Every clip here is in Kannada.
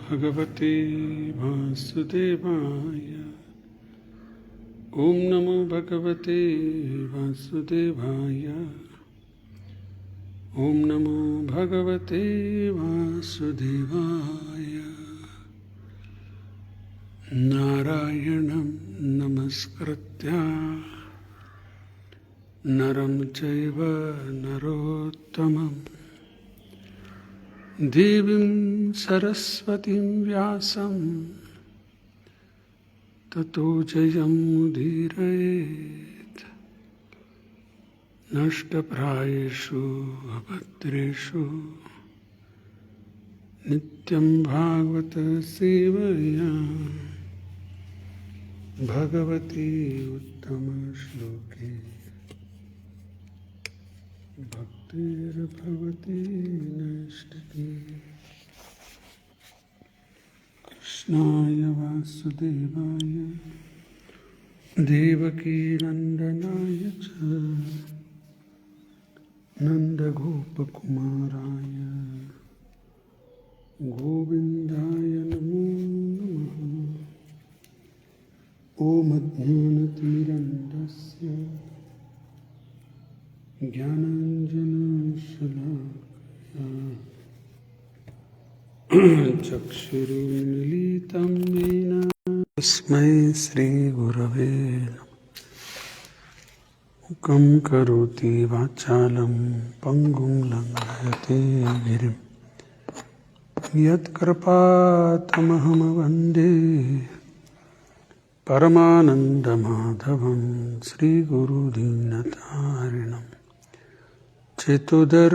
भगवते वासुदेवाय। ओम नमो भगवते वासुदेवाय। ओम नमो भगवते वासुदेवाय। नारायणं नमस्कृत्य नरं चैव नरोत्तमं देवीं सरस्वतीं व्यासं ततो जयमुदीरयेत्। नष्टप्रायेषु अभद्रेषु नित्यं भागवत सेवया भगवती उत्तमश्लोके भक्तिर्भवति नैष्ठिकी। कृष्णाय वासुदेवाय देवकीनन्दनाय च नन्दगोपकुमाराय गोविन्दाय नमो नमः। ॐ अज्ञानतिमिरन्धस्य ज्ञानाञ्जनशलाकया चक्षुरुन्मीलितं येन तस्मै श्रीगुरवे नमः। मूकं करोति वाचालं पङ्गुं लङ्घयते गिरिं यत्कृपातमहं वन्दे परमानन्दमाधवं श्रीगुरुदीनतारिणं। चेतोदर्पणमार्जनं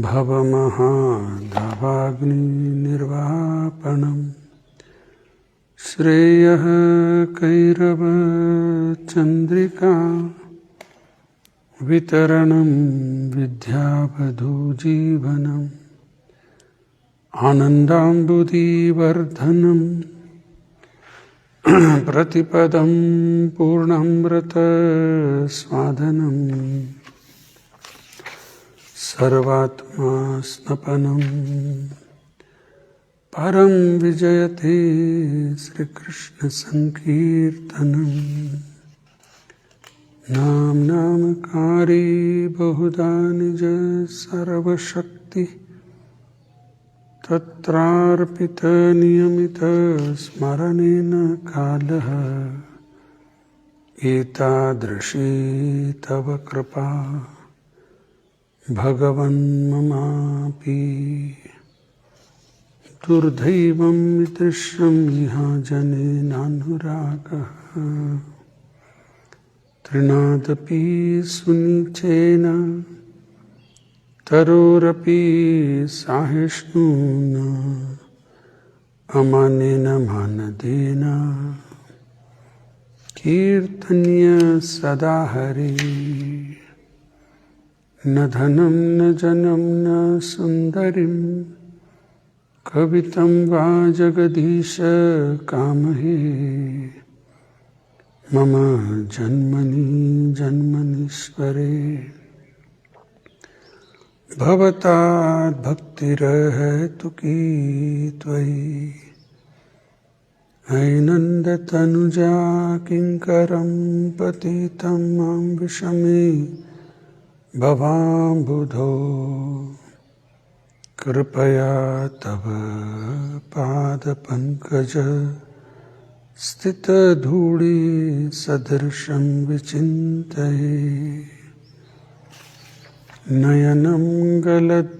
भवमहाधवाग्निनिर्वापनं श्रेयः कैरवचन्द्रिका वितरणं विद्यावधूजीवनम् आनन्दाम्बुधिवर्धनं प्रतिपदं पूर्णामृतस्वादनं सर्वात्मा स्नपनं परं विजयते श्रीकृष्णसङ्कीर्तनं। नामकारी बहुधा निज सर्वशक्ति तत्रार्पितनियमितस्मरणेन कालः एतादृशी तव कृपा भगवन् ममापि दुर्दैवं दृश्यं यहाँ जनेनानुरागः तृणादपि सुनिचेन तरोरपि साहिष्णुना अमानेन मानदेन कीर्तन्य सदा हरि न धनं न जनं न सुन्दरीं कवितं वा जगदीश कामहे मम जन्मनि जन्मनीश्वरे भवतात् भक्तिरहेतु की त्वयि ऐनन्दतनुजा किङ्करं पतितं मां विषमे भवाम्बुधो कृपया तव पादपङ्कज स्थितधूळि सदृशं विचिन्तये नयनं गलदश्रुधारया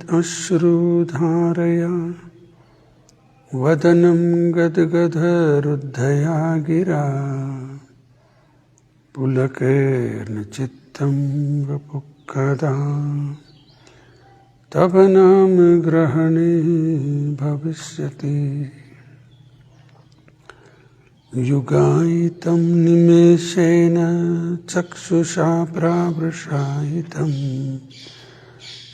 वदनं गद्गदरुद्धया गिरा पुलकेन चित्तं वपुक्कदा तव नाम ग्रहणे भविष्यति युगायितं निमेषेण चक्षुषा प्रावृषायितं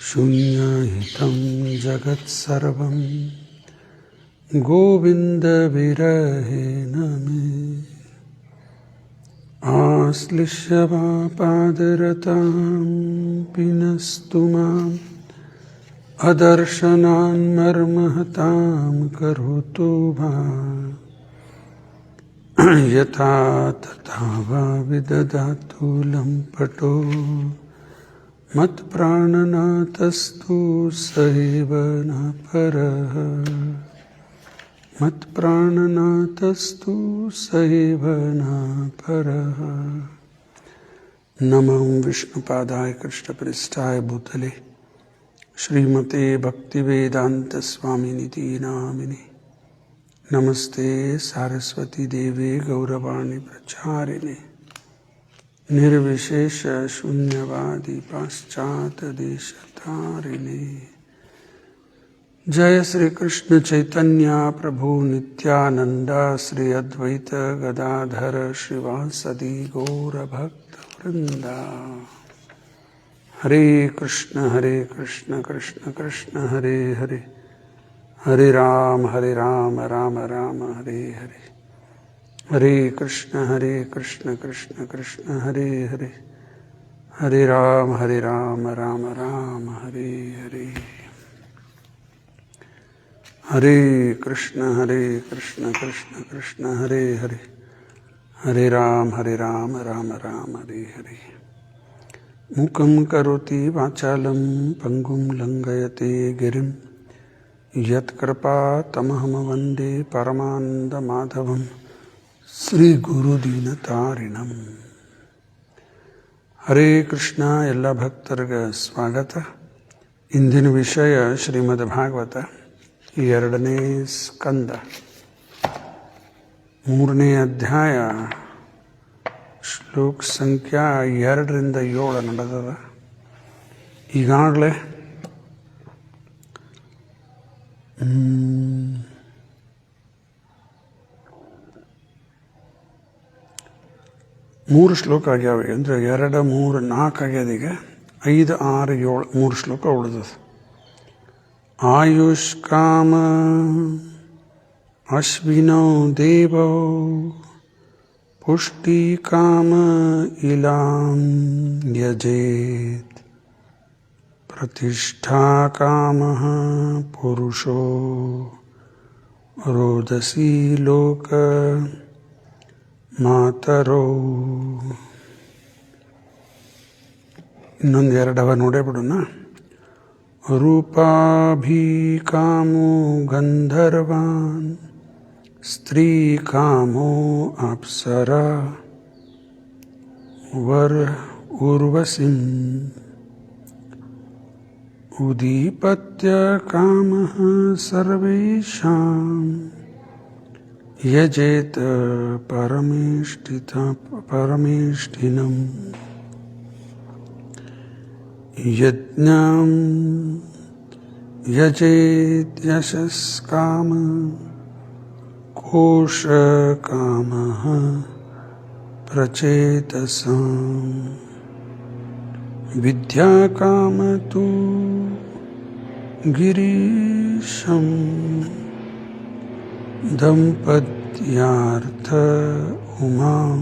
शून्यहितं जगत्सर्वं गोविन्दविरहेण मे आश्लिष्य वा पादरतां पिनस्तु माम् अदर्शनान् मर्महतां करोतु वा यथा तथा वा विदधातु लम्पटो मत्प्राणनाथस्तु सहैव न परः मत्प्राणनाथस्तु सहैव न परः। नमो विष्णुपादाय कृष्णपृष्ठाय भूतले श्रीमते भक्तिवेदांत स्वामिनिति नामिने नमस्ते सारस्वती देवे गौरवाणी प्रचारिणे निर्विशेष शून्यवादी पाश्चात देशतारिणे। जय श्री कृष्ण चैतन्य प्रभु नित्यानंद श्री अद्वैत गदाधर श्रीवासदि गौर भक्त वृंदा। हरे कृष्ण कृष्ण कृष्ण हरे हरे हरे राम राम राम हरे हरे। हरे कृष्ण कृष्ण कृष्ण हरे हरे हरे राम राम राम हरे हरे। हरे कृष्ण कृष्ण कृष्ण हरे हरे हरे राम राम राम हरे हरे। मूकं करोति वाचालं पंगुं लंघयते गिरिं यत्कृपातमहं वन्दे परमानन्दमाधवं ಶ್ರೀಗುರುದೀನತಾರಿಣಂ। ಹರೇ ಕೃಷ್ಣ. ಎಲ್ಲ ಭಕ್ತರಿಗೆ ಸ್ವಾಗತ. ಇಂದಿನ ವಿಷಯ ಶ್ರೀಮದ್ ಭಾಗವತ 2ನೇ ಸ್ಕಂದ 3ನೇ ಅಧ್ಯಾಯ ಶ್ಲೋಕ ಸಂಖ್ಯಾ 2ರಿಂದ 7 ನಡೆದದ. ಈಗಾಗಲೇ 3 ಶ್ಲೋಕ ಆಗ್ಯಾವ. ಅಂದರೆ 2, 3, 4 ಆಗ್ಯದ. ಈಗ 5, 6, 7 3 ಶ್ಲೋಕ ಉಳಿದದ. ಆಯುಷ್ಕಾಮ ಅಶ್ವಿನೋ ದೇವೋ ಪುಷ್ಟಿಕಾಮ ಇಲಾಂ ಯಜೇತ್ ಪ್ರತಿಷ್ಠಾಕಾಮಃ ಪುರುಷೋ ರೋದಸಿ ಲೋಕ ಮಾತರೋ. ಇನ್ನೊಂದು 2 ಅವ ನೋಡೇ ಬಿಡೋಣ. ರೂಪಾಭಿಕಾಮೋ ಗಂಧರ್ವಾನ್ ಸ್ತ್ರೀಕಾಮೋ ಅಪ್ಸರ वर उर्वशीं उदीपत्य कामः सर्वेषां यजेत परमेष्ठिनम् यज्ञं यजेत यशस्काम कोशकामः प्रचेतसाम् विद्याकाम तु गिरीशं दम्पत्यार्थ उमां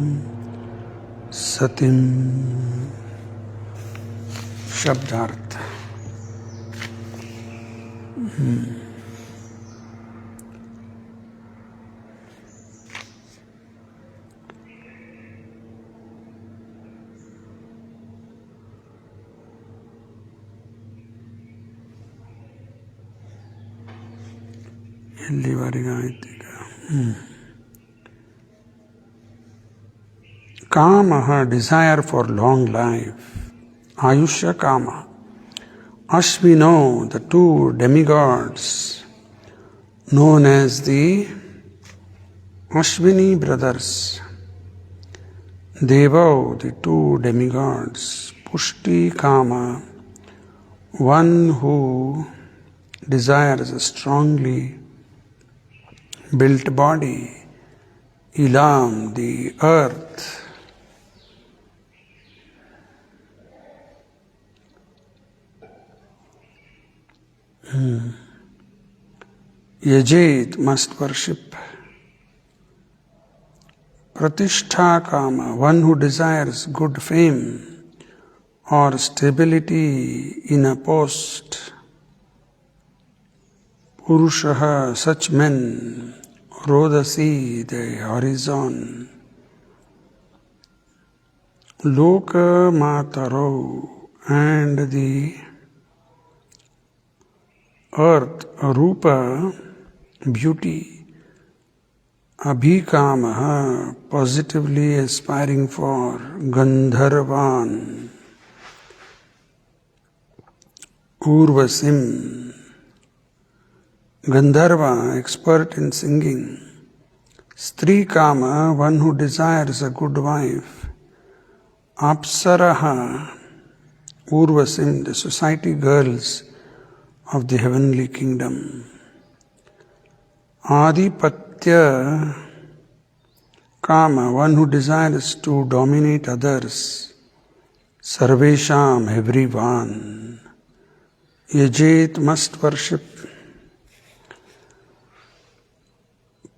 सतीं। शब्दार्थ। ಎಲ್ಲಿವರೆಗೆ ಆಯ್ತು ಈಗ? ಕಾಮಃ ಡಿಸೈರ್ ಫಾರ್ ಲಾಂಗ್ ಲೈಫ್, ಆಯುಷ್ಯ ಕಾಮ. Ashvino, the two demigods known as the Ashvini brothers. Devo, the two demigods. Pushti Kama, one who desires a strongly built body. Ilam, the earth. Yajit, must worship. Pratishtha Kama, one who desires good fame or stability in a post. Purushaha, such men, Rodasi, the horizon. Loka Mataro, and the earth, Rupa, beauty. Abhikamaha, positively aspiring for Gandharvan. Urvasim, Gandharva, expert in singing. Stri Kama, one who desires a good wife. Apsaraha, Urvasim, the society girls of the heavenly kingdom. Adipatya Kama, one who desires to dominate others. Sarvesham, everyone. Yajit, must worship.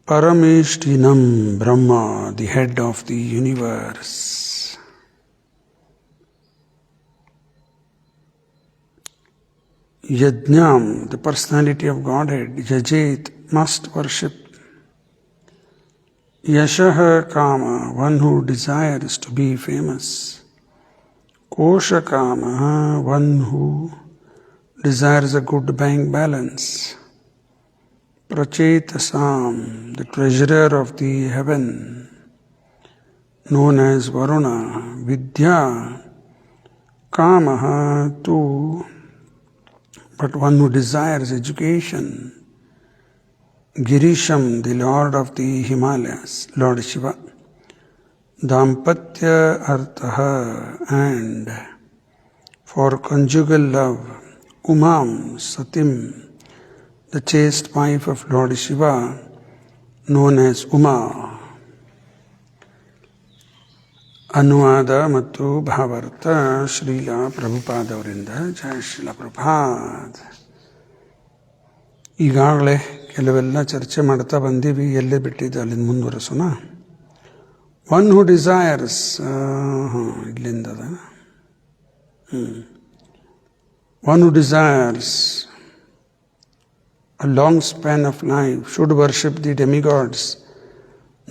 Parameshtinam, Brahma, the head of the universe. Yajnam, the personality of Godhead. Yajit, must worship. Yashaha Kama, one who desires to be famous. Kosha Kama, one who desires a good bank balance. Prachetasam, the treasurer of the heaven, known as Varuna. Vidya Kamaha, too, but one who desires education. Girisham, the Lord of the Himalayas, Lord Shiva. Dampatya Arthaha, and for conjugal love. Umam, Satim, the chaste wife of Lord Shiva, known as Uma. ಅನುವಾದ ಮತ್ತು ಭಾವಾರ್ಥ ಶ್ರೀಲ ಪ್ರಭುಪಾದ್ ಅವರಿಂದ. ಜಯ ಶ್ರೀಲ ಪ್ರಭುಪಾದ್. ಈಗಾಗಲೇ ಕೆಲವೆಲ್ಲ ಚರ್ಚೆ ಮಾಡ್ತಾ ಬಂದೀವಿ. ಎಲ್ಲೇ ಬಿಟ್ಟಿದ್ದು ಅಲ್ಲಿಂದ ಮುಂದುವರೆಸೋಣ. ಒನ್ ಹೂ ಡಿಸೈರ್ಸ್, ಇಲ್ಲಿಂದದ. One who desires a long span of life should worship the demigods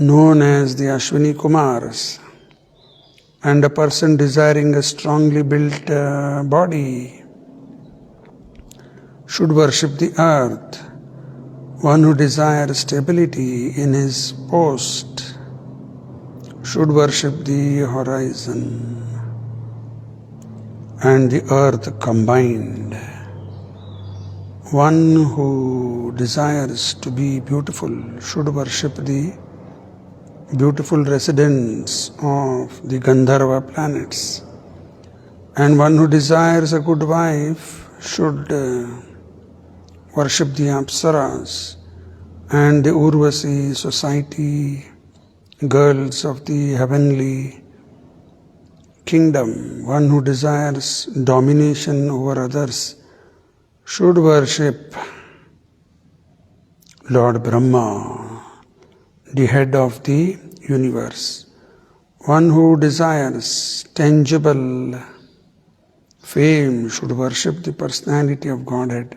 known as the Ashwini Kumars. And a person desiring a strongly built body should worship the earth. One who desires stability in his post should worship the horizon and the earth combined. One who desires to be beautiful should worship the beautiful residents of the Gandharva planets. And one who desires a good wife should worship the Apsaras and the Urvasi society, girls of the heavenly kingdom. One who desires domination over others should worship Lord Brahma, the head of the universe. One who desires tangible fame should worship the personality of Godhead.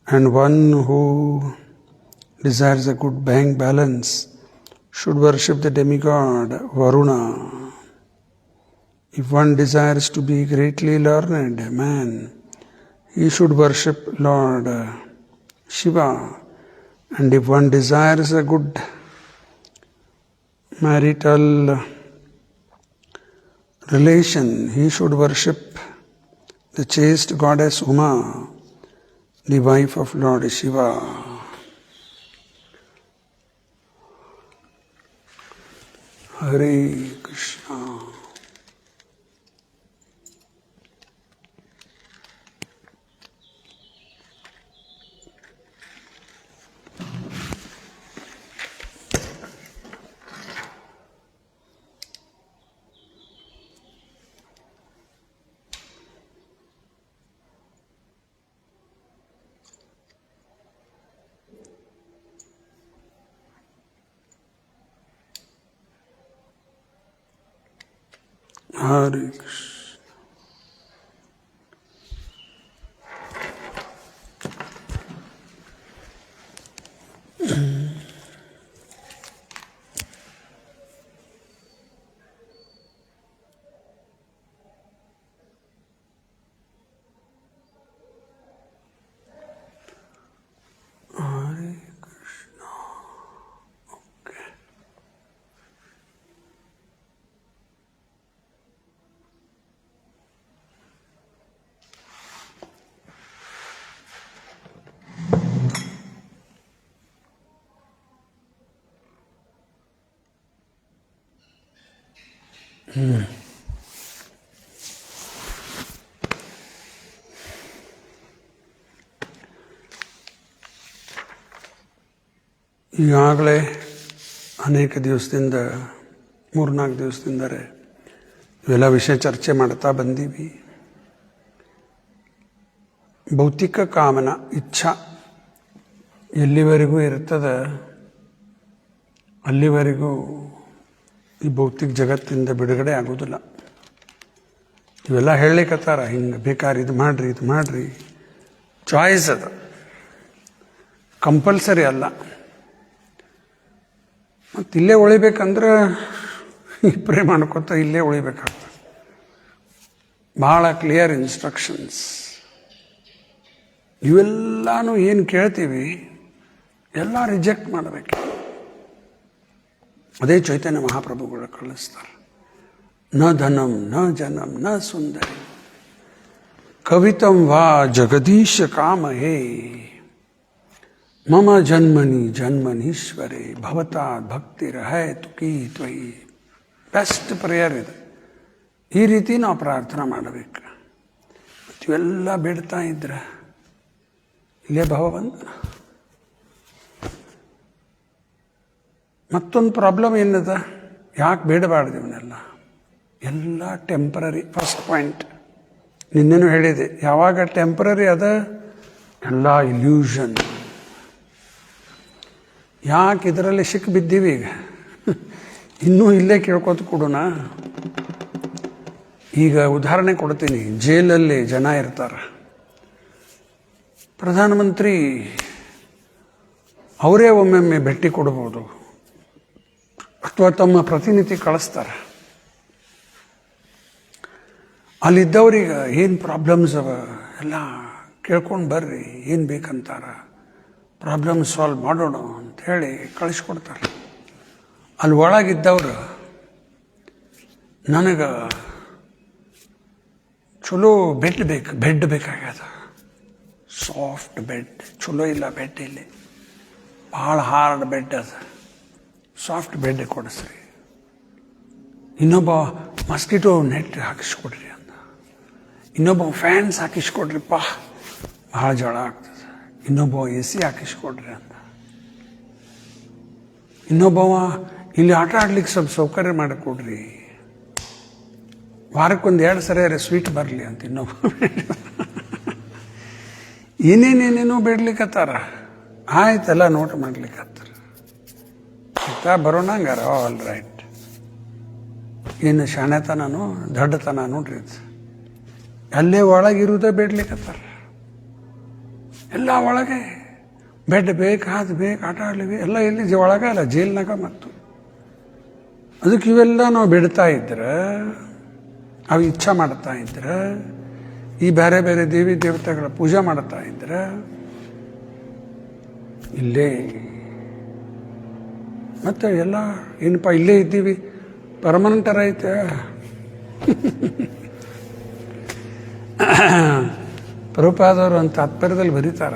And one who desires a good bank balance should worship the demigod Varuna. If one desires to be greatly learned man, he should worship Lord Shiva. And if one desires a good marital relation, he should worship the chaste goddess Uma, the wife of Lord Shiva. Hare Krishna. Hare Krishna. ಈಗಾಗಲೇ ಅನೇಕ ದಿವಸದಿಂದ 3-4 ದಿವಸದಿಂದರೆ ಇವೆಲ್ಲ ವಿಷಯ ಚರ್ಚೆ ಮಾಡ್ತಾ ಬಂದೀವಿ. ಭೌತಿಕ ಕಾಮನ ಇಚ್ಛಾ ಎಲ್ಲಿವರೆಗೂ ಇರ್ತದೆ ಅಲ್ಲಿವರೆಗೂ ಈ ಭೌತಿಕ ಜಗತ್ತಿಂದ ಬಿಡುಗಡೆ ಆಗೋದಿಲ್ಲ. ಇವೆಲ್ಲ ಹೇಳಲಿಕ್ಕತ್ತಾರ, ಹಿಂಗೆ ಬೇಕಾದ್ರೆ ಇದು ಮಾಡಿರಿ ಚಾಯ್ಸ್ ಅದ, ಕಂಪಲ್ಸರಿ ಅಲ್ಲ. ಮತ್ತು ಇಲ್ಲೇ ಉಳಿಬೇಕಂದ್ರೆ ಪ್ರೇ ಮಾಡ್ಕೊತ ಇಲ್ಲೇ ಉಳಿಬೇಕಾಗ್ತದೆ. ಭಾಳ ಕ್ಲಿಯರ್ ಇನ್ಸ್ಟ್ರಕ್ಷನ್ಸ್. ಇವೆಲ್ಲನೂ ಏನು ಕೇಳ್ತೀವಿ ಎಲ್ಲ ರಿಜೆಕ್ಟ್ ಮಾಡಬೇಕು. ಅದೇ ಚೈತನ್ಯ ಮಹಾಪ್ರಭುಗಳು ಕಳಿಸ್ತಾರೆ. ನ ಧನಂ ನ ಜನಂ ನ ಸುಂದರಿ ಕವಿತಂ ವಾ ಜಗದೀಶ ಕಾಮ ಹೇ ಮಮ ಜನ್ಮನಿ ಜನ್ಮನೀಶ್ವರೇ ಭವತಾ ಭಕ್ತಿರ ಹೈ ತುಕಿ ತ್ವಯಿ. ಬೆಸ್ಟ್ ಪ್ರೇಯರ್ ಇದು. ಈ ರೀತಿ ನಾವು ಪ್ರಾರ್ಥನಾ ಮಾಡಬೇಕು. ಇವೆಲ್ಲ ಬೇಡ್ತಾ ಇದ್ರೆ ಇಲ್ಲೇ ಭಗವಂತನ. ಮತ್ತೊಂದು ಪ್ರಾಬ್ಲಮ್ ಏನದ, ಯಾಕೆ ಬೇಡಬಾರ್ದು ಇವನ್ನೆಲ್ಲ? ಎಲ್ಲ ಟೆಂಪ್ರರಿ. ಫಸ್ಟ್ ಪಾಯಿಂಟ್ ನಿನ್ನೆನೂ ಹೇಳಿದೆ, ಯಾವಾಗ ಟೆಂಪ್ರರಿ ಅದ ಎಲ್ಲ ಇಲ್ಯೂಷನ್. ಯಾಕೆ ಇದರಲ್ಲಿ ಸಿಕ್ಕಿ ಬಿದ್ದೀವಿ ಈಗ? ಇನ್ನೂ ಇಲ್ಲೇ ಕೇಳ್ಕೊತ ಕೊಡೋಣ. ಈಗ ಉದಾಹರಣೆ ಕೊಡ್ತೀನಿ. ಜೈಲಲ್ಲಿ ಜನ ಇರ್ತಾರೆ, ಪ್ರಧಾನಮಂತ್ರಿ ಅವರೇ ಒಮ್ಮೊಮ್ಮೆ ಭೇಟಿ ಕೊಡ್ಬೋದು ಅಥವಾ ತಮ್ಮ ಪ್ರತಿನಿಧಿ ಕಳಿಸ್ತಾರೆ. ಅಲ್ಲಿದ್ದವ್ರಿಗೆ ಏನು ಪ್ರಾಬ್ಲಮ್ಸ್ ಅವ ಎಲ್ಲ ಕೇಳ್ಕೊಂಡು ಬರ್ರಿ, ಏನು ಬೇಕಂತಾರ, ಪ್ರಾಬ್ಲಮ್ ಸಾಲ್ವ್ ಮಾಡೋಣ ಅಂತ ಹೇಳಿ ಕಳಿಸ್ಕೊಡ್ತಾರೆ. ಅಲ್ಲಿ ಒಳಗಿದ್ದವರು ನನಗೆ ಚಲೋ ಬೆಡ್ ಬೇಕಾಗ್ಯದ. ಸಾಫ್ಟ್ ಬೆಡ್ ಚಲೋ ಇಲ್ಲ, ಬೆಡ್ ಇಲ್ಲಿ ಭಾಳ ಹಾರ್ಡ್ ಬೆಡ್ ಅದ, ಸಾಫ್ಟ್ ಬೆಡ್ ಕೊಡಿಸ್ರಿ. ಇನ್ನೊಬ್ಬ ಮಸ್ಕಿಟೋ ನೆಟ್ ಹಾಕಿಸ್ಕೊಡ್ರಿ ಅಂತ, ಇನ್ನೊಬ್ಬ ಫ್ಯಾನ್ಸ್ ಹಾಕಿಸ್ಕೊಡ್ರಿಪ್ಪ ಭಾಳ ಜಳ ಆಗ್ತದೆ, ಇನ್ನೊಬ್ಬ AC ಹಾಕಿಸ್ಕೊಡ್ರಿ ಅಂತ, ಇನ್ನೊಬ್ಬವ ಇಲ್ಲಿ ಆಟ ಆಡ್ಲಿಕ್ಕೆ ಸ್ವಲ್ಪ ಸೌಕರ್ಯ ಮಾಡಿಕೊಡ್ರಿ, ವಾರಕ್ಕೊಂದು 2 ಸರಿ ಸ್ವೀಟ್ ಬರಲಿ ಅಂತ ಇನ್ನೊಬ್ಬ ಏನೇನೇನೇನೋ ಬೇಡ್ಲಿಕ್ಕತ್ತಾರ. ಆಯ್ತೆಲ್ಲ ನೋಟ್ ಮಾಡ್ಲಿಕ್ಕತ್ತಾರ. ಬರೋಣಂಗಾರ ಆಲ್ ರೈಟ್. ಇನ್ನು ಶಾಣೆತನೂ ದಡ್ಡತನ ನೋಡ್ರಿ, ಅಲ್ಲೇ ಒಳಗಿರುವುದೇ ಬೇಡ್ಲಿಕ್ಕತ್ತಾರ. ಎಲ್ಲ ಒಳಗೆ ಬೆಡ್ ಬೇಕು, ಅದು ಬೇಕು, ಆಟ ಆಡ್ಲಿವಿ ಎಲ್ಲ ಎಲ್ಲಿ ಒಳಗೆ ಅಲ್ಲ, ಜೈಲ್ನಾಗ. ಮತ್ತು ಅದಕ್ಕೆ ಇವೆಲ್ಲ ನಾವು ಬಿಡ್ತಾ ಇದ್ರೆ, ಅವು ಇಚ್ಛಾ ಮಾಡ್ತಾ ಇದ್ರೆ, ಈ ಬೇರೆ ಬೇರೆ ದೇವಿ ದೇವತೆಗಳ ಪೂಜೆ ಮಾಡ್ತಾ ಇದ್ರೆ, ಇಲ್ಲೇ ಮತ್ತೆ ಎಲ್ಲ ಏನಪ್ಪ ಇಲ್ಲೇ ಇದ್ದೀವಿ ಪರ್ಮನೆಂಟರ್ ಐತೆ. ಪ್ರಭುಪಾದವರು ಅಂತ ತಾತ್ಪರ್ಯದಲ್ಲಿ ಬರೀತಾರ,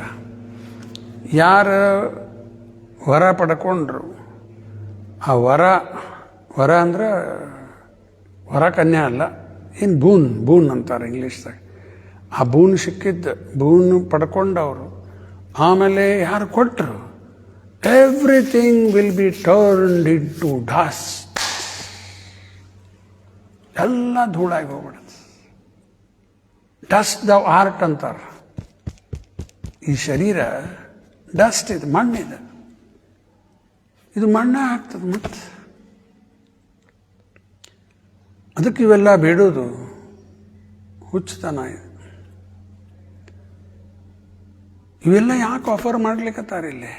ಯಾರು ವರ ಪಡ್ಕೊಂಡ್ರು ಆ ವರ ಅಂದ್ರೆ ವರ ಕನ್ಯಾ ಅಲ್ಲ, ಏನು ಬೂನ್ ಅಂತಾರೆ ಇಂಗ್ಲೀಷ್ದಾಗ. ಆ ಬೂನ್ ಸಿಕ್ಕಿದ್ದು, ಬೂನ್ ಪಡ್ಕೊಂಡವರು ಆಮೇಲೆ ಯಾರು ಕೊಟ್ಟರು, everything will be turned into dust. ಎಲ್ಲ ಧೂಳಾಗಿ ಹೋಗ್ಬಿಡುತ್ತೆ. ಡಸ್ಟ್ ದ ಆರ್ಟ್ ಅಂತಾರೆ. ಈ ಶರೀರ ಡಸ್ಟ್ ಇದೆ, ಮಣ್ಣಿದೆ, ಇದು ಮಣ್ಣೇ ಆಗ್ತದೆ. ಮತ್ತೆ ಅದಕ್ಕೆ ಇವೆಲ್ಲ ಬೇಡೋದು ಹುಚ್ಚತನ ಇದೆ. ಇವೆಲ್ಲ ಯಾಕೆ ಆಫರ್ ಮಾಡ್ಲಿಕ್ಕತ್ತಾರೆ ಇಲ್ಲಿ?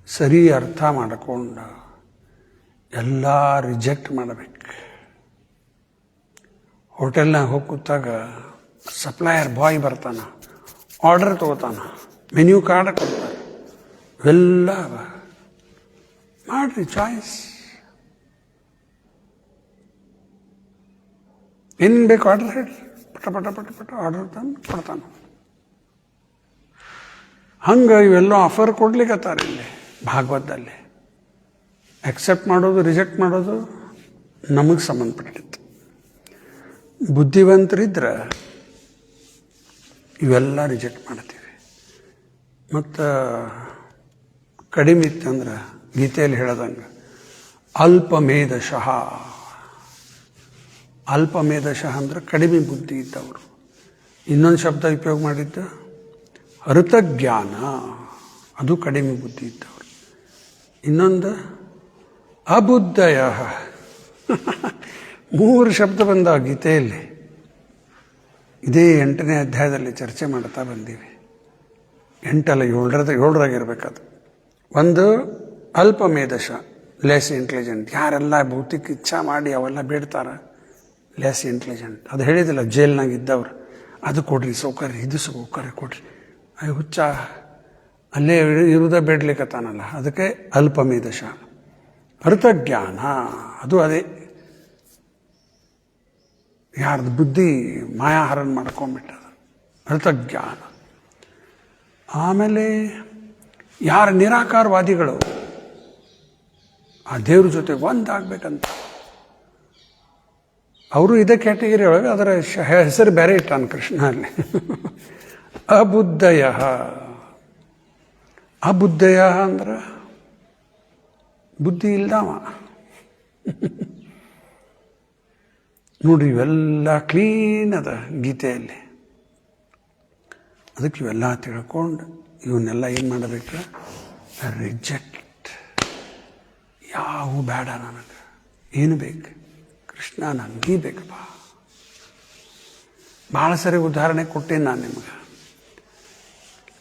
ಸರಿ ಅರ್ಥ ಮಾಡಿಕೊಂಡು ಎಲ್ಲ ರಿಜೆಕ್ಟ್ ಮಾಡಬೇಕು. ಹೋಟೆಲ್ನಾಗ ಹೋಗಿ ಕೂತಾಗ ಸಪ್ಲೈಯರ್ ಬಾಯ್ ಬರ್ತಾನ, ಆರ್ಡರ್ ತಗೋತಾನ, ಮೆನ್ಯೂ ಕಾರ್ಡ್ ಕೊಡ್ತಾರೆ, ಇವೆಲ್ಲ ಮಾಡ್ರಿ ಚಾಯ್ಸ್. ಏನು ಬೇಕು ಆರ್ಡರ್ ಹೇಳಿ, ಪಟ ಪಟ ಪಟ ಪಟ ಆರ್ಡರ್ ತಂದು ಕೊಡ್ತಾನ. ಹಂಗೆ ಇವೆಲ್ಲ ಆಫರ್ ಕೊಡ್ಲಿಕ್ಕತ್ತಾರೆ ಇಲ್ಲಿ ಭಾಗವತದಲ್ಲಿ. ಅಕ್ಸೆಪ್ಟ್ ಮಾಡೋದು ರಿಜೆಕ್ಟ್ ಮಾಡೋದು ನಮಗೆ ಸಂಬಂಧಪಟ್ಟಿತ್ತು. ಬುದ್ಧಿವಂತರಿದ್ರೆ ಇವೆಲ್ಲ ರಿಜೆಕ್ಟ್ ಮಾಡ್ತೀವಿ. ಮತ್ತು ಕಡಿಮೆ ಇತ್ತಂದ್ರೆ ಗೀತೆಯಲ್ಲಿ ಹೇಳದಂಗೆ ಅಲ್ಪಮೇಧಶಃ ಅಂದ್ರೆ ಕಡಿಮೆ ಬುದ್ಧಿ ಇದ್ದವರು. ಇನ್ನೊಂದು ಶಬ್ದ ಉಪಯೋಗ ಮಾಡಿದ್ದು ಅಋತಜ್ಞಾನ, ಅದು ಕಡಿಮೆ ಬುದ್ಧಿ ಇದ್ದವರು. ಇನ್ನೊಂದು ಅಬುದ್ಧಯ. 3 ಶಬ್ದ ಬಂದಾವ ಗೀತೆಯಲ್ಲಿ. ಇದೇ 8ನೇ ಅಧ್ಯಾಯದಲ್ಲಿ ಚರ್ಚೆ ಮಾಡ್ತಾ ಬಂದೀವಿ. 8 ಅಲ್ಲ 7ರಾಗಿರ್ಬೇಕದು. ಒಂದು ಅಲ್ಪಮೇಧಶ, ಲೆಸ್ ಇಂಟೆಲಿಜೆಂಟ್. ಯಾರೆಲ್ಲ ಭೌತಿಕ ಇಚ್ಛಾ ಮಾಡಿ ಅವೆಲ್ಲ ಬೇಡ್ತಾರ, ಲೆಸ್ ಇಂಟೆಲಿಜೆಂಟ್. ಅದು ಹೇಳಿದಿಲ್ಲ, ಜೈಲ್ನಾಗ ಇದ್ದವ್ರು, ಅದು ಕೊಡ್ರಿ ಸೌಕರ್ಯ, ಇದು ಸೌಕರ್ಯ ಕೊಡ್ರಿ. ಹುಚ್ಚ ಅಲ್ಲೇ ಇರುವುದೇ ಬೇಡ್ಲಿಕ್ಕತ್ತಾನಲ್ಲ, ಅದಕ್ಕೆ ಅಲ್ಪಮೇಧಶ. ಅರ್ಥಜ್ಞಾನ ಅದು ಅದೇ, ಯಾರ್ದು ಬುದ್ಧಿ ಮಾಯಾಹರಣ ಮಾಡ್ಕೊಂಡ್ಬಿಟ್ಟದ, ಅರ್ಥಜ್ಞಾನ. ಆಮೇಲೆ ಯಾರು ನಿರಾಕಾರವಾದಿಗಳು, ಆ ದೇವ್ರ ಜೊತೆ ಒಂದಾಗಬೇಕಂತ, ಅವರು ಇದೇ ಕ್ಯಾಟಗರಿ ಒಳಗೆ, ಅದರ ಹೆಸರು ಬೇರೆ ಇಟ್ಟಾನ ಕೃಷ್ಣ ಅಲ್ಲಿ. ಅಬುದ್ಧಯ ಅಂದ್ರೆ ಬುದ್ಧಿ ಇಲ್ದವ. ನೋಡ್ರಿ ಇವೆಲ್ಲ ಕ್ಲೀನ್ ಅದ ಗೀತೆಯಲ್ಲಿ. ಅದಕ್ಕೆ ಇವೆಲ್ಲ ತಿಳ್ಕೊಂಡು ಇವನ್ನೆಲ್ಲ ಏನು ಮಾಡಬೇಕು, ರಿಜೆಕ್ಟ್. ಯಾವ ಬೇಡ ನನಗೆ, ಏನು ಬೇಕು ಕೃಷ್ಣ ನನಗೀ ಬೇಕಪ್ಪ. ಭಾಳ ಸರಿ ಉದಾಹರಣೆ ಕೊಟ್ಟೇನೆ ನಾನು ನಿಮಗೆ.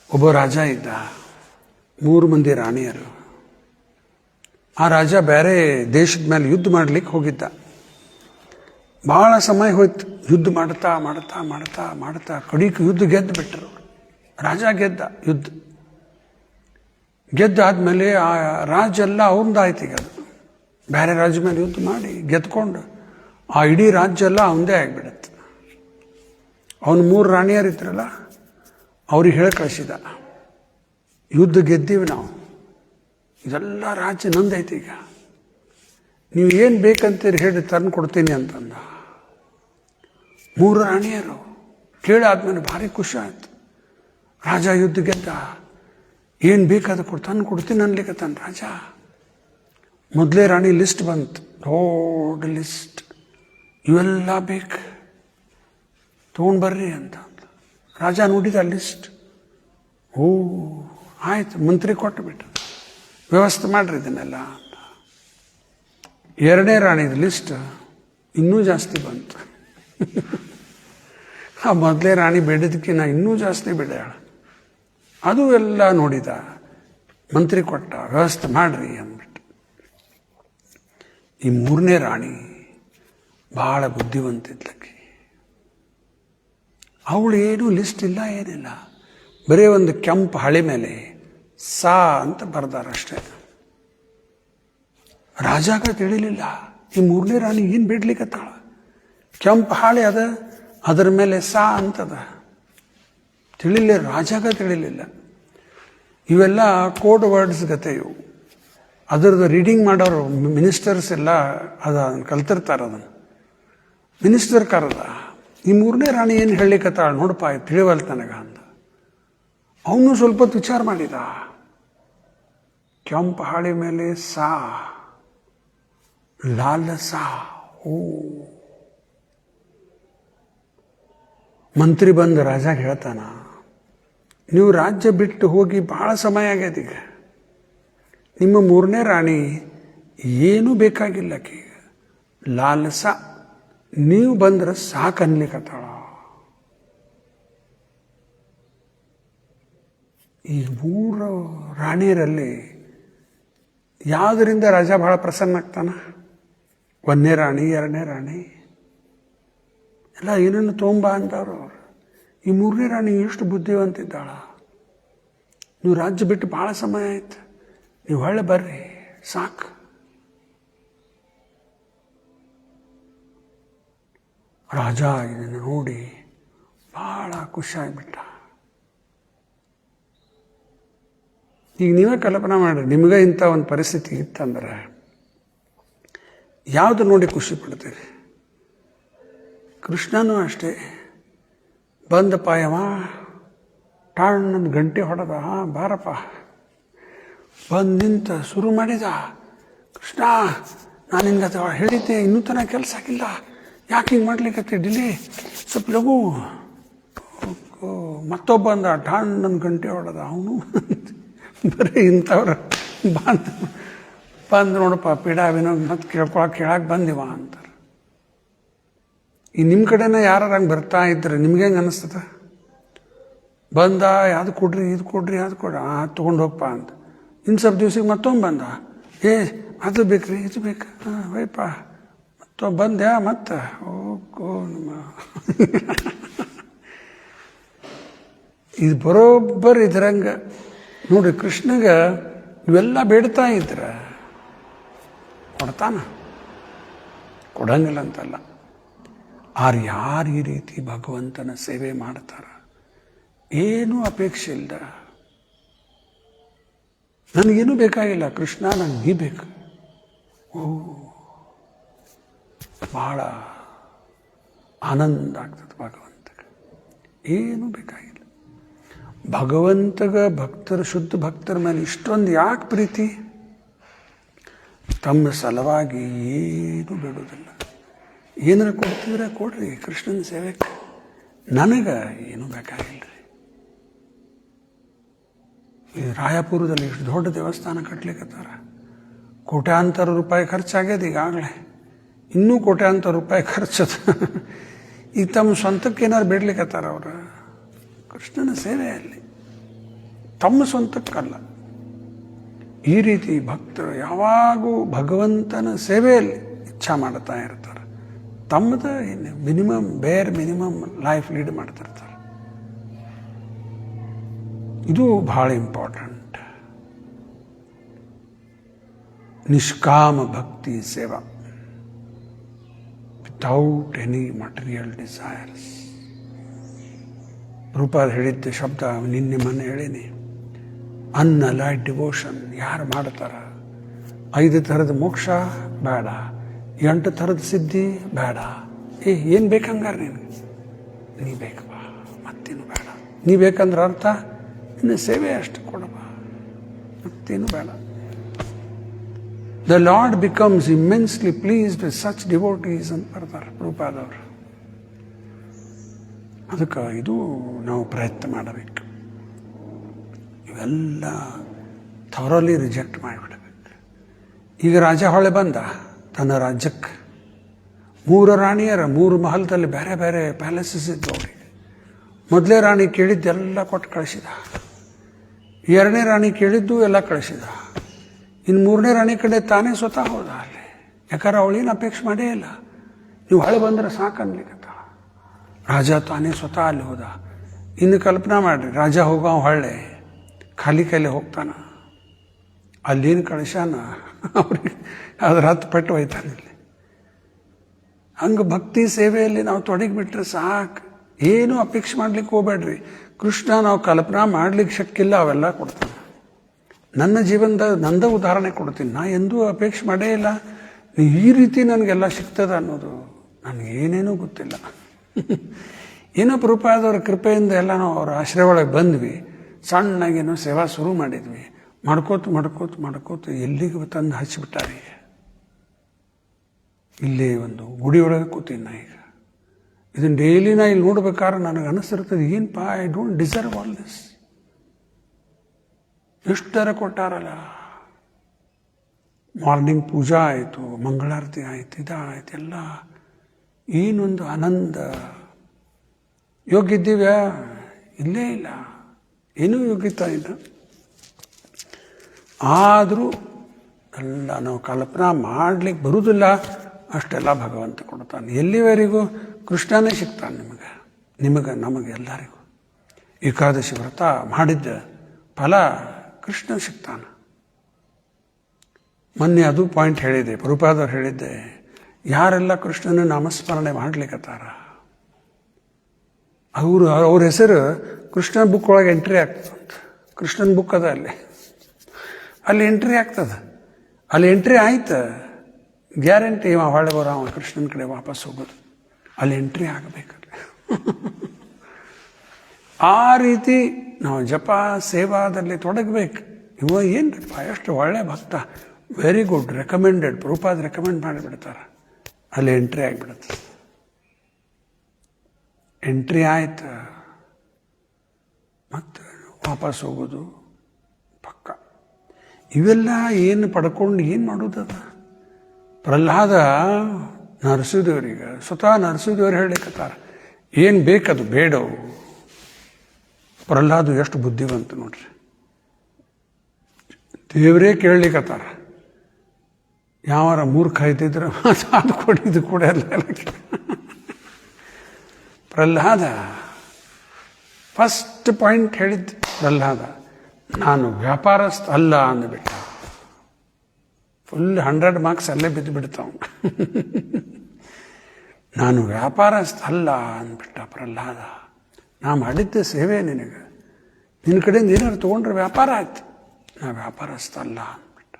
ಒಬ್ಬ ರಾಜ ಇದ್ದ, 3 ಮಂದಿ ರಾಣಿಯರು. ಆ ರಾಜ ಬೇರೆ ದೇಶದ ಮೇಲೆ ಯುದ್ಧ ಮಾಡ್ಲಿಕ್ಕೆ ಹೋಗಿದ್ದ. ಭಾಳ ಸಮಯ ಹೋಯ್ತು, ಯುದ್ಧ ಮಾಡ್ತಾ ಮಾಡ್ತಾ ಮಾಡ್ತಾ ಮಾಡ್ತಾ ಕಡಿಗೆ ಯುದ್ಧ ಗೆದ್ದು ಬಿಟ್ಟರು. ರಾಜ ಗೆದ್ದ, ಯುದ್ಧ ಗೆದ್ದಾದ್ಮೇಲೆ ಆ ರಾಜ ಎಲ್ಲ ಅವ್ರದ್ದಾಯ್ತು. ಈಗ ಅದು ಬೇರೆ ರಾಜ ಮೇಲೆ ಯುದ್ಧ ಮಾಡಿ ಗೆದ್ಕೊಂಡು ಆ ಇಡೀ ರಾಜ್ಯ ಎಲ್ಲ ಅವನದೇ ಆಗಿಬಿಡುತ್ತೆ. ಅವನು 3 ರಾಣಿಯರಿದ್ರಲ್ಲ, ಅವ್ರಿಗೆ ಹೇಳಿ ಕಳಿಸಿದ, ಯುದ್ಧ ಗೆದ್ದೀವಿ ನಾವು, ಇದೆಲ್ಲ ರಾಜ್ಯ ನಂದೈತಿ, ಈಗ ನೀವು ಏನು ಬೇಕಂತೀರಿ ಹೇಳಿ ತಂದು ಕೊಡ್ತೀನಿ ಅಂತಂದ. 3 ರಾಣಿಯರು ಕೇಳಾದ್ಮೇಲೆ ಭಾರಿ ಖುಷಿ ಆಯ್ತು. ರಾಜ ಯುದ್ಧ ಗೆದ್ದ, ಏನು ಬೇಕಾದ ತಂದು ಕೊಡ್ತೀನಿ ಅನ್ಲಿಕ್ಕೆ ತಾನು ರಾಜ. ಮೊದಲೇ ರಾಣಿ ಲಿಸ್ಟ್ ಬಂತು, ದೊಡ್ಡ ಲಿಸ್ಟ್, ಇವೆಲ್ಲ ಬೇಕು ತೊಗೊಂಡು ಬರ್ರಿ ಅಂತ. ರಾಜ ನೋಡಿದ ಲಿಸ್ಟ್, ಓ ಆಯ್ತು, ಮಂತ್ರಿ ಕೊಟ್ಟು ಬಿಟ್ಟು ವ್ಯವಸ್ಥೆ ಮಾಡ್ರಿ ಇದನ್ನೆಲ್ಲ ಅಂತ. 2ನೇ ರಾಣಿದ ಲಿಸ್ಟ್ ಇನ್ನೂ ಜಾಸ್ತಿ ಬಂತು. ಆ ಮೊದಲೇ ರಾಣಿ ಬೇಡದಕ್ಕಿಂತ ಇನ್ನೂ ಜಾಸ್ತಿ ಬೇಡ್ಯಾಳ. ಅದು ಎಲ್ಲ ನೋಡಿದ, ಮಂತ್ರಿ ಕೊಟ್ಟ, ವ್ಯವಸ್ಥೆ ಮಾಡ್ರಿ ಅಂದ್ಬಿಟ್ಟು. ಈ 3ನೇ ರಾಣಿ ಭಾಳ ಬುದ್ಧಿವಂತಿದ್ಲಕ್ಕೆ. ಅವಳು ಏನೂ ಲಿಸ್ಟ್ ಇಲ್ಲ, ಏನಿಲ್ಲ, ಬರೀ ಒಂದು ಕೆಂಪು ಹಳೆ ಮೇಲೆ ಸಾ ಅಂತ ಬರ್ದಾರಷ್ಟೇ. ರಾಜಾಗ ತಿಳಿಲಿಲ್ಲ ಈ 3ನೇ ರಾಣಿ ಏನು ಬಿಡ್ಲಿಕ್ಕತ್ತಾಳ. ಕೆಂಪು ಹಾಳೆ ಅದ, ಅದರ ಮೇಲೆ ಸಾ ಅಂತದ, ತಿಳಿಲಿಲ್ಲ, ರಾಜಾಗ ತಿಳಿಲಿಲ್ಲ. ಇವೆಲ್ಲ ಕೋಡ್ ವರ್ಡ್ಸ್ ಗತೆ ಇವು. ಅದರದ್ದು ರೀಡಿಂಗ್ ಮಾಡೋರು ಮಿನಿಸ್ಟರ್ಸ್ ಎಲ್ಲ ಅದನ್ನು ಕಲ್ತಿರ್ತಾರೆ. ಅದನ್ನು ಮಿನಿಸ್ಟರ್ ಕರೆದ, ಈ 3ನೇ ರಾಣಿ ಏನು ಹೇಳಲಿಕ್ಕತ್ತಾಳ ನೋಡಪ್ಪ, ತಿಳಿವಲ್ ನನಗ ಅಂತ. ಅವನು ಸ್ವಲ್ಪ ಹೊತ್ತು ವಿಚಾರ ಮಾಡಿದ. ಕೆಂಪು ಹಾಳೆ ಮೇಲೆ ಸಾ, ಲಾಲ ಸಾ. ಓ, ಮಂತ್ರಿ ಬಂದು ರಾಜಾಗ ಹೇಳ್ತಾನ, ನೀವು ರಾಜ್ಯ ಬಿಟ್ಟು ಹೋಗಿ ಬಹಳ ಸಮಯ ಆಗ್ಯದ, ಈಗ ನಿಮ್ಮ 3ನೇ ರಾಣಿ ಏನೂ ಬೇಕಾಗಿಲ್ಲ, ಆಕೆಗೆ ಲಾಲಸ, ನೀವು ಬಂದ್ರೆ ಸಾಕು ಅನ್ಲಿಕ್ಕತ್ತಾಳ. ಈ 3 ರಾಣಿಯರಲ್ಲಿ ಯಾವುದರಿಂದ ರಾಜ ಬಹಳ ಪ್ರಸನ್ನ ಆಗ್ತಾನ? 1ನೇ ರಾಣಿ, 2ನೇ ರಾಣಿ ಎಲ್ಲ ಏನೇನು ತೊಂಬ ಅಂತವ್ರು ಅವರು. ಈ 3ನೇ ರಾಣಿ ಎಷ್ಟು ಬುದ್ಧಿವಂತಿದ್ದಾಳ. ನೀವು ರಾಜ್ಯ ಬಿಟ್ಟು ಭಾಳ ಸಮಯ ಆಯ್ತು, ನೀವು ಹೊಳ್ಳೆ ಬರ್ರಿ ಸಾಕು. ರಾಜ ಇದನ್ನು ನೋಡಿ ಭಾಳ ಖುಷಿಯಾಗಿಬಿಟ್ಟ. ಈಗ ನೀವೇ ಕಲ್ಪನೆ ಮಾಡಿರಿ, ನಿಮಗೆ ಇಂಥ ಒಂದು ಪರಿಸ್ಥಿತಿ ಇತ್ತಂದ್ರೆ ಯಾವುದು ನೋಡಿ ಖುಷಿ ಪಡ್ತೀರಿ? ಕೃಷ್ಣನೂ ಅಷ್ಟೇ, ಬಂದಪ್ಪ ಯವ, ಟಾಣ್ಣಂದು ಗಂಟೆ ಹೊಡೆದ, ಬಾರಪ್ಪ, ಬಂದು ನಿಂತ ಶುರು ಮಾಡಿದ. ಕೃಷ್ಣ, ನಾನು ಹಿಂಗೆ ಹೇಳಿದ್ದೆ, ಇನ್ನೂ ತನಕ ಕೆಲಸ ಆಗಿಲ್ಲ, ಯಾಕೆ ಹಿಂಗೆ ಮಾಡ್ಲಿಕ್ಕೆ ಡಿಲೇ, ಸ್ವಲ್ಪ ಲಘು. ಮತ್ತೊಬ್ಬ ಬಂದ, ಟಾಣ್ಣಂದು ಗಂಟೆ ಹೊಡೆದ. ಅವನು ಬರೀ ಇಂಥವ್ರು ಬಂದು ನೋಡಪ್ಪ, ಪೀಡಾ ವಿನೋದ್ ಮತ್ತೆ ಕೇಳಕ್ಕೆ ಬಂದಿವ ಅಂತಾರೆ. ಈ ನಿಮ್ಮ ಕಡೆನ ಯಾರು ಹಂಗೆ ಬರ್ತಾ ಇದ್ರೆ ನಿಮ್ಗೆ ಹೆಂಗೆ ಅನ್ನಿಸ್ತದ? ಬಂದ, ಅದು ಕೊಡ್ರಿ, ಇದು ಕೊಡ್ರಿ, ಅದು ಕೊಡ್ರಿ, ತೊಗೊಂಡು ಹೋಗಪ್ಪ ಅಂತ. ಇನ್ನು ಸ್ವಲ್ಪ ದಿವ್ಸಕ್ಕೆ ಮತ್ತೊಮ್ಮೆ ಬಂದ, ಅದು ಬೇಕ್ರಿ, ಇದು ಬೇಕು, ವೈಪ ಮತ್ತೊಬ್ಬ ಬಂದ್ಯಾ, ಮತ್ತೆ ಓ ನಮ್ಮ ಇದು ಬರೋಬ್ಬರ್ ಇದ್ರಂಗೆ ನೋಡ್ರಿ. ಕೃಷ್ಣಗೆ ಇವೆಲ್ಲ ಬೇಡ್ತಾ ಇದ್ರೆ ಕೊಡ್ತಾನ, ಕೊಡಂಗಿಲ್ಲ ಅಂತಲ್ಲ. ಆರು ಯಾರು ಈ ರೀತಿ ಭಗವಂತನ ಸೇವೆ ಮಾಡ್ತಾರ, ಏನೂ ಅಪೇಕ್ಷೆ ಇಲ್ಲ, ನನಗೇನು ಬೇಕಾಗಿಲ್ಲ, ಕೃಷ್ಣ ನನಗೆ ನೀ ಬೇಕು, ಓ ಭಾಳ ಆನಂದ ಆಗ್ತದೆ ಭಗವಂತಗೆ. ಏನೂ ಬೇಕಾಗಿಲ್ಲ. ಭಗವಂತಗ ಭಕ್ತರು, ಶುದ್ಧ ಭಕ್ತರ ಮೇಲೆ ಇಷ್ಟೊಂದು ಯಾಕೆ ಪ್ರೀತಿ? ತಮ್ಮ ಸಲುವಾಗಿ ಏನೂ ಬಿಡೋದಿಲ್ಲ. ಏನಾರ ಕೊಡ್ತಿದ್ರೆ ಕೊಡ್ರಿ ಕೃಷ್ಣನ ಸೇವೆಗೆ, ನನಗೆ ಏನೂ ಬೇಕಾಗಿಲ್ಲ ರೀ. ಈ ರಾಯಪುರದಲ್ಲಿ ಇಷ್ಟು ದೊಡ್ಡ ದೇವಸ್ಥಾನ ಕಟ್ಲಿಕ್ಕತ್ತಾರ, ಕೋಟ್ಯಾಂತರ ರೂಪಾಯಿ ಖರ್ಚಾಗ್ಯದ ಈಗಾಗಲೇ, ಇನ್ನೂ ಕೋಟ್ಯಾಂತರ ರೂಪಾಯಿ ಖರ್ಚದ. ಈಗ ತಮ್ಮ ಸ್ವಂತಕ್ಕೆ ಏನಾರು ಬೇಡ್ಲಿಕ್ಕತ್ತಾರ ಅವರು, ಕೃಷ್ಣನ ಸೇವೆಯಲ್ಲಿ, ತಮ್ಮ ಸ್ವಂತಕ್ಕಲ್ಲ. ಈ ರೀತಿ ಭಕ್ತರು ಯಾವಾಗೂ ಭಗವಂತನ ಸೇವೆಯಲ್ಲಿ ಇಚ್ಛಾ ಮಾಡ್ತಾ ಇರ್ತಾರೆ. ತಮ್ಮದ ಮಿನಿಮಮ್ ಮಿನಿಮಮ್ ಲೈಫ್ ಲೀಡ್ ಮಾಡ್ತಿರ್ತಾರೆ. ಇದು ಭಾಳ ಇಂಪಾರ್ಟೆಂಟ್. ನಿಷ್ಕಾಮ ಭಕ್ತಿ ಸೇವಾ, ವಿತೌಟ್ ಎನಿ ಮಟೀರಿಯಲ್ ಡಿಸೈರ್ಸ್. ರೂಪಾದ ಹೇಳಿದ್ದ ಶಬ್ದ ನಿನ್ನೆ ಮೊನ್ನೆ ಹೇಳೀನಿ. ಅನ್ಅಲೈಡ್ ಡಿವೋಷನ್ ಯಾರು ಮಾಡ್ತಾರ, 5 ಥರದ ಮೋಕ್ಷ ಬೇಡ, 8 ಥರದ ಸಿದ್ಧಿ ಬೇಡ. ಏನು ಬೇಕಂಗಾರೆ ನಿನಗೆ? ನೀ ಬೇಕಪ್ಪ, ಮತ್ತೇನು ಬೇಡ. ನೀ ಬೇಕಂದ್ರೆ ಅರ್ಥ ಇನ್ನು ಸೇವೆ ಅಷ್ಟು ಕೊಡಪ್ಪ, ಮತ್ತೇನು ಬೇಡ. The Lord becomes immensely pleased with such devotees ಅಂತ ಬರ್ತಾರೆ ಪ್ರಭುಪಾದವರು. ಅದಕ್ಕೆ ಇದು ನಾವು ಪ್ರಯತ್ನ ಮಾಡಬೇಕು. ಇವೆಲ್ಲ ಥಾರಲಿ ರಿಜೆಕ್ಟ್ ಮಾಡಿಬಿಡಬೇಕು. ಈಗ ರಾಜ ಹೊಳೆ ಬಂದ ತನ್ನ ರಾಜ್ಯಕ್ಕೆ. 3 ರಾಣಿಯರ 3 ಮಹಲದಲ್ಲಿ ಬೇರೆ ಬೇರೆ ಪ್ಯಾಲೇಸಸ್ ಇದ್ದು ಅವರಿಗೆ. ಮೊದಲೇ ರಾಣಿ ಕೇಳಿದ್ದೆಲ್ಲ ಕೊಟ್ಟು ಕಳಿಸಿದ, 2ನೇ ರಾಣಿ ಕೇಳಿದ್ದು ಎಲ್ಲ ಕಳಿಸಿದ, ಇನ್ನು 3ನೇ ರಾಣಿ ಕಡೆ ತಾನೇ ಸ್ವತಃ ಹೋದ ಅಲ್ಲಿ. ಯಾಕಂದ್ರೆ ಅವಳೇನು ಅಪೇಕ್ಷೆ ಮಾಡೇ ಇಲ್ಲ, ನೀವು ಹೊಳೆ ಬಂದರೆ ಸಾಕನ್ಲಿಕ್ಕತ್ತ. ರಾಜ ತಾನೇ ಸ್ವತಃ ಅಲ್ಲಿ ಹೋದ. ಇನ್ನು ಕಲ್ಪನಾ ಮಾಡಿರಿ, ರಾಜ ಹೋಗೋ ಹೊಳ್ಳೆ ಖಾಲಿ ಕೈಲಿ ಹೋಗ್ತಾನ, ಅಲ್ಲೇನು ಕಳಿಸ್ಯಾನ ಅವ್ರಿಗೆ ಅದ್ರ 10 ಪಟ್ಟು ಒಯ್ತಾನಿಲ್ಲಿ. ಹಂಗೆ ಭಕ್ತಿ ಸೇವೆಯಲ್ಲಿ ನಾವು ತೊಡಗಿಬಿಟ್ರೆ ಸಾಕು. ಏನು ಅಪೇಕ್ಷೆ ಮಾಡ್ಲಿಕ್ಕೆ ಹೋಗ್ಬೇಡ್ರಿ. ಕೃಷ್ಣ ನಾವು ಕಲ್ಪನಾ ಮಾಡ್ಲಿಕ್ಕೆ ಶಕ್ಕಿಲ್ಲ, ಅವೆಲ್ಲ ಕೊಡ್ತಾನೆ. ನನ್ನ ಜೀವನದ ನಂದ ಉದಾಹರಣೆ ಕೊಡ್ತೀನಿ. ನಾ ಎಂದೂ ಅಪೇಕ್ಷೆ ಮಾಡೇ ಇಲ್ಲ ಈ ರೀತಿ ನನಗೆಲ್ಲ ಸಿಗ್ತದ ಅನ್ನೋದು. ನನಗೇನೇನೂ ಗೊತ್ತಿಲ್ಲ. ಏನೋ ಪ್ರಭುಪಾದವ್ರ ಕೃಪೆಯಿಂದ ಎಲ್ಲ ನಾವು ಅವ್ರ ಆಶ್ರಯ ಒಳಗೆ ಬಂದ್ವಿ. ಸಣ್ಣಗೇನೋ ಸೇವಾ ಶುರು ಮಾಡಿದ್ವಿ. ಮಾಡ್ಕೋತ ಎಲ್ಲಿಗೆ ತಂದು ಹಚ್ಚಿಬಿಟ್ಟಾರೆ. ಇಲ್ಲೇ ಒಂದು ಗುಡಿಯೊಳಗೆ ಕೂತೀನಿ ನಾ ಈಗ. ಇದನ್ನು ಡೈಲಿ ನಾ ಇಲ್ಲಿ ನೋಡ್ಬೇಕಾದ್ರೆ ನನಗೆ ಅನಿಸ್ತಿರ್ತದೆ, ಏನಪ್ಪ, I don't deserve all this. ಎಷ್ಟು ಥರ ಕೊಟ್ಟಾರಲ್ಲ. ಮಾರ್ನಿಂಗ್ ಪೂಜಾ ಆಯಿತು, ಮಂಗಳಾರತಿ ಆಯ್ತು, ಇದಾಯ್ತು, ಎಲ್ಲ ಏನೊಂದು ಆನಂದ. ಯೋಗ್ಯಿದ್ದೀವ್ಯಾ? ಇಲ್ಲೇ ಇಲ್ಲ, ಏನೂ ಯೋಗ್ಯತಾ ಇಲ್ಲ. ಆದರೂ ಎಲ್ಲ ನಾವು ಕಲ್ಪನಾ ಮಾಡಲಿಕ್ಕೆ ಬರುವುದಿಲ್ಲ, ಅಷ್ಟೆಲ್ಲ ಭಗವಂತ ಕೊಡ್ತಾನೆ. ಎಲ್ಲಿವರೆಗೂ ಕೃಷ್ಣನೇ ಸಿಗ್ತಾನೆ ನಿಮಗೆ ನಮಗೆ ಎಲ್ಲರಿಗೂ. ಏಕಾದಶಿ ವ್ರತ ಮಾಡಿದ್ದ ಫಲ ಕೃಷ್ಣ ಸಿಗ್ತಾನೆ. ಮೊನ್ನೆ ಅದು ಪಾಯಿಂಟ್ ಹೇಳಿದೆ, ಪ್ರಭುಪಾದವ್ರು ಹೇಳಿದ್ದೆ, ಯಾರೆಲ್ಲ ಕೃಷ್ಣನ ನಾಮಸ್ಮರಣೆ ಮಾಡ್ಲಿಕ್ಕತ್ತಾರ ಅವ್ರ ಹೆಸರು ಕೃಷ್ಣನ ಬುಕ್ ಒಳಗೆ ಎಂಟ್ರಿ ಆಗ್ತದಂತ. ಕೃಷ್ಣನ ಬುಕ್ ಅದ ಅಲ್ಲಿ ಎಂಟ್ರಿ ಆಗ್ತದ. ಅಲ್ಲಿ ಎಂಟ್ರಿ ಆಯ್ತು, ಗ್ಯಾರಂಟಿ ಹೊಳೆ ಬರೋ ಅವ ಕೃಷ್ಣನ ಕಡೆ ವಾಪಸ್ ಹೋಗೋದು. ಅಲ್ಲಿ ಎಂಟ್ರಿ ಆಗಬೇಕಲ್ಲ. ಆ ರೀತಿ ನಾವು ಜಪ ಸೇವಾದಲ್ಲಿ ತೊಡಗಬೇಕು. ಇವ ಏನ್ರಪ್ಪ ಎಷ್ಟು ಒಳ್ಳೆ ಭಕ್ತ, very good, recommended, Prabhupada recommend ಮಾಡಿಬಿಡ್ತಾರೆ. ಅಲ್ಲಿ ಎಂಟ್ರಿ ಆಗಿಬಿಡುತ್ತೆ. ಎಂಟ್ರಿ ಆಯ್ತು, ಮತ್ತು ವಾಪಸ್ ಹೋಗೋದು ಪಕ್ಕ. ಇವೆಲ್ಲ ಏನು ಪಡ್ಕೊಂಡು ಏನು ಮಾಡೋದದ? ಪ್ರಹ್ಲಾದ ನರಸಿಂಹದೇವರಿಗೆ ಸ್ವತಃ ನರಸಿಂಹದೇವರು ಹೇಳಿಕತ್ತಾರ, ಏನು ಬೇಕದು ಬೇಡವು. ಪ್ರಹ್ಲಾದ ಎಷ್ಟು ಬುದ್ಧಿವಂತ ನೋಡ್ರಿ. ದೇವರೇ ಕೇಳಲಿಕ್ಕತ್ತಾರ. ಯಾವಾರ ಮೂರ್ಖ ಇದ್ದಿದ್ರೆ ಅದು ಕೊಡಿ ಇದು ಕೂಡ ಎಲ್ಲ. ಪ್ರಹ್ಲಾದ ಫಸ್ಟ್ ಪಾಯಿಂಟ್ ಹೇಳಿದ್ದು ಪ್ರಹ್ಲಾದ, ನಾನು ವ್ಯಾಪಾರಸ್ಥ ಅಲ್ಲ ಅಂದ್ಬಿಟ್ಟ. ಫುಲ್ 100 ಮಾರ್ಕ್ಸ್ ಅಲ್ಲೇ ಬಿದ್ದು ಬಿಡ್ತಾವ. ನಾನು ವ್ಯಾಪಾರಸ್ಥ ಅಲ್ಲ ಅಂದ್ಬಿಟ್ಟ ಪ್ರಹ್ಲಾದ. ನಾ ಮಾಡಿದ್ದೆ ಸೇವೆ ನಿನಗೆ, ನಿನ್ನ ಕಡೆಯಿಂದ ಏನಾದ್ರು ತೊಗೊಂಡ್ರೆ ವ್ಯಾಪಾರ ಆಯ್ತು. ನಾ ವ್ಯಾಪಾರಸ್ಥ ಅಲ್ಲ ಅಂದ್ಬಿಟ್ಟ.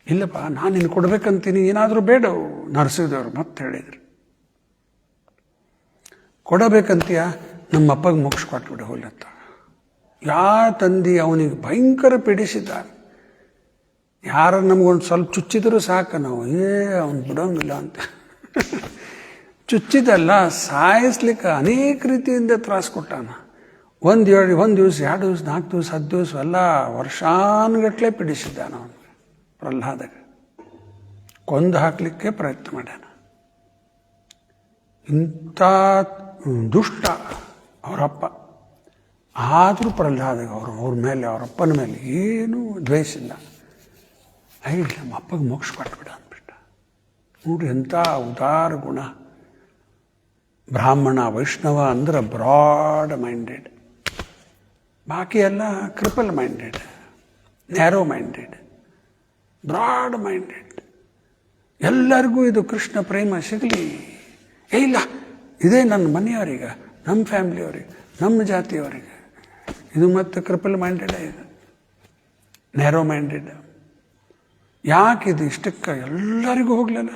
ಇಲ್ಲಪ್ಪ, ನಾನು ನಿನ್ನ ಕೊಡ್ಬೇಕಂತೀನಿ, ಏನಾದರೂ ಬೇಡವು. ನರಸಿಂಹದೇವರು ಮತ್ತೆ ಹೇಳಿದ್ರು, ಕೊಡಬೇಕಂತೀಯ, ನಮ್ಮ ಅಪ್ಪಗೆ ಮೋಕ್ಷ ಕೊಟ್ಬಿಡು ಹೋಲತ್ತ. ಯಾ ತಂದಿ ಅವನಿಗೆ ಭಯಂಕರ ಪೀಡಿಸಿದ್ದಾರೆ. ಯಾರು ನಮಗೊಂದು ಸ್ವಲ್ಪ ಚುಚ್ಚಿದರೂ ಸಾಕು, ನಾವು ಅವ್ನು ಬಿಡೋಂಗಿಲ್ಲ ಅಂತ. ಚುಚ್ಚಿದಲ್ಲ, ಸಾಯಿಸ್ಲಿಕ್ಕೆ ಅನೇಕ ರೀತಿಯಿಂದ ತ್ರಾಸು ಕೊಟ್ಟಾನ. 1 ದಿವಸ 2 ದಿವಸ 4 ದಿವಸ 10 ದಿವಸ ಎಲ್ಲ ವರ್ಷಾನುಗಟ್ಟಲೆ ಪೀಡಿಸಿದ್ದಾನ ಅವನು. ಪ್ರಹ್ಲಾದಗೆ ಕೊಂದು ಹಾಕಲಿಕ್ಕೆ ಪ್ರಯತ್ನ ಮಾಡ್ಯಾನ. ಇಂಥ ದುಷ್ಟ ಅವರಪ್ಪ. ಆದರೂ ಪ್ರಹ್ಲಾದಗೆ ಅವ್ರ ಮೇಲೆ, ಅವರಪ್ಪನ ಮೇಲೆ ಏನೂ ದ್ವೇಷ ಇಲ್ಲ. ಇಲ್ಲ, ನಮ್ಮ ಅಪ್ಪಗೆ ಮೋಕ್ಷ ಕೊಟ್ಬಿಡ ಅಂದ್ಬಿಟ್ಟ. ನೋಡ್ರಿ ಎಂಥ ಉದಾರ ಗುಣ. ಬ್ರಾಹ್ಮಣ ವೈಷ್ಣವ ಅಂದ್ರೆ ಬ್ರಾಡ್ ಮೈಂಡೆಡ್, ಬಾಕಿ ಎಲ್ಲ cripple minded, narrow minded, broad minded. ಎಲ್ಲರಿಗೂ ಇದು ಕೃಷ್ಣ ಪ್ರೇಮ ಸಿಗಲಿ, ಇಲ್ಲ, ಇದೇ ನನ್ನ ಮನೆಯವರಿಗೆ, ನಮ್ಮ ಫ್ಯಾಮಿಲಿಯವರಿಗೆ, ನಮ್ಮ ಜಾತಿಯವರಿಗೆ. ಇದು ಮತ್ತು ಕ್ರಿಪಲ್ ಮೈಂಡೆಡ್, ಇದು ನ್ಯಾರೋ ಮೈಂಡೆಡ್. ಯಾಕಿದು ಇಷ್ಟಕ್ಕೆ ಎಲ್ಲರಿಗೂ ಹೋಗಲಿಲ್ಲ?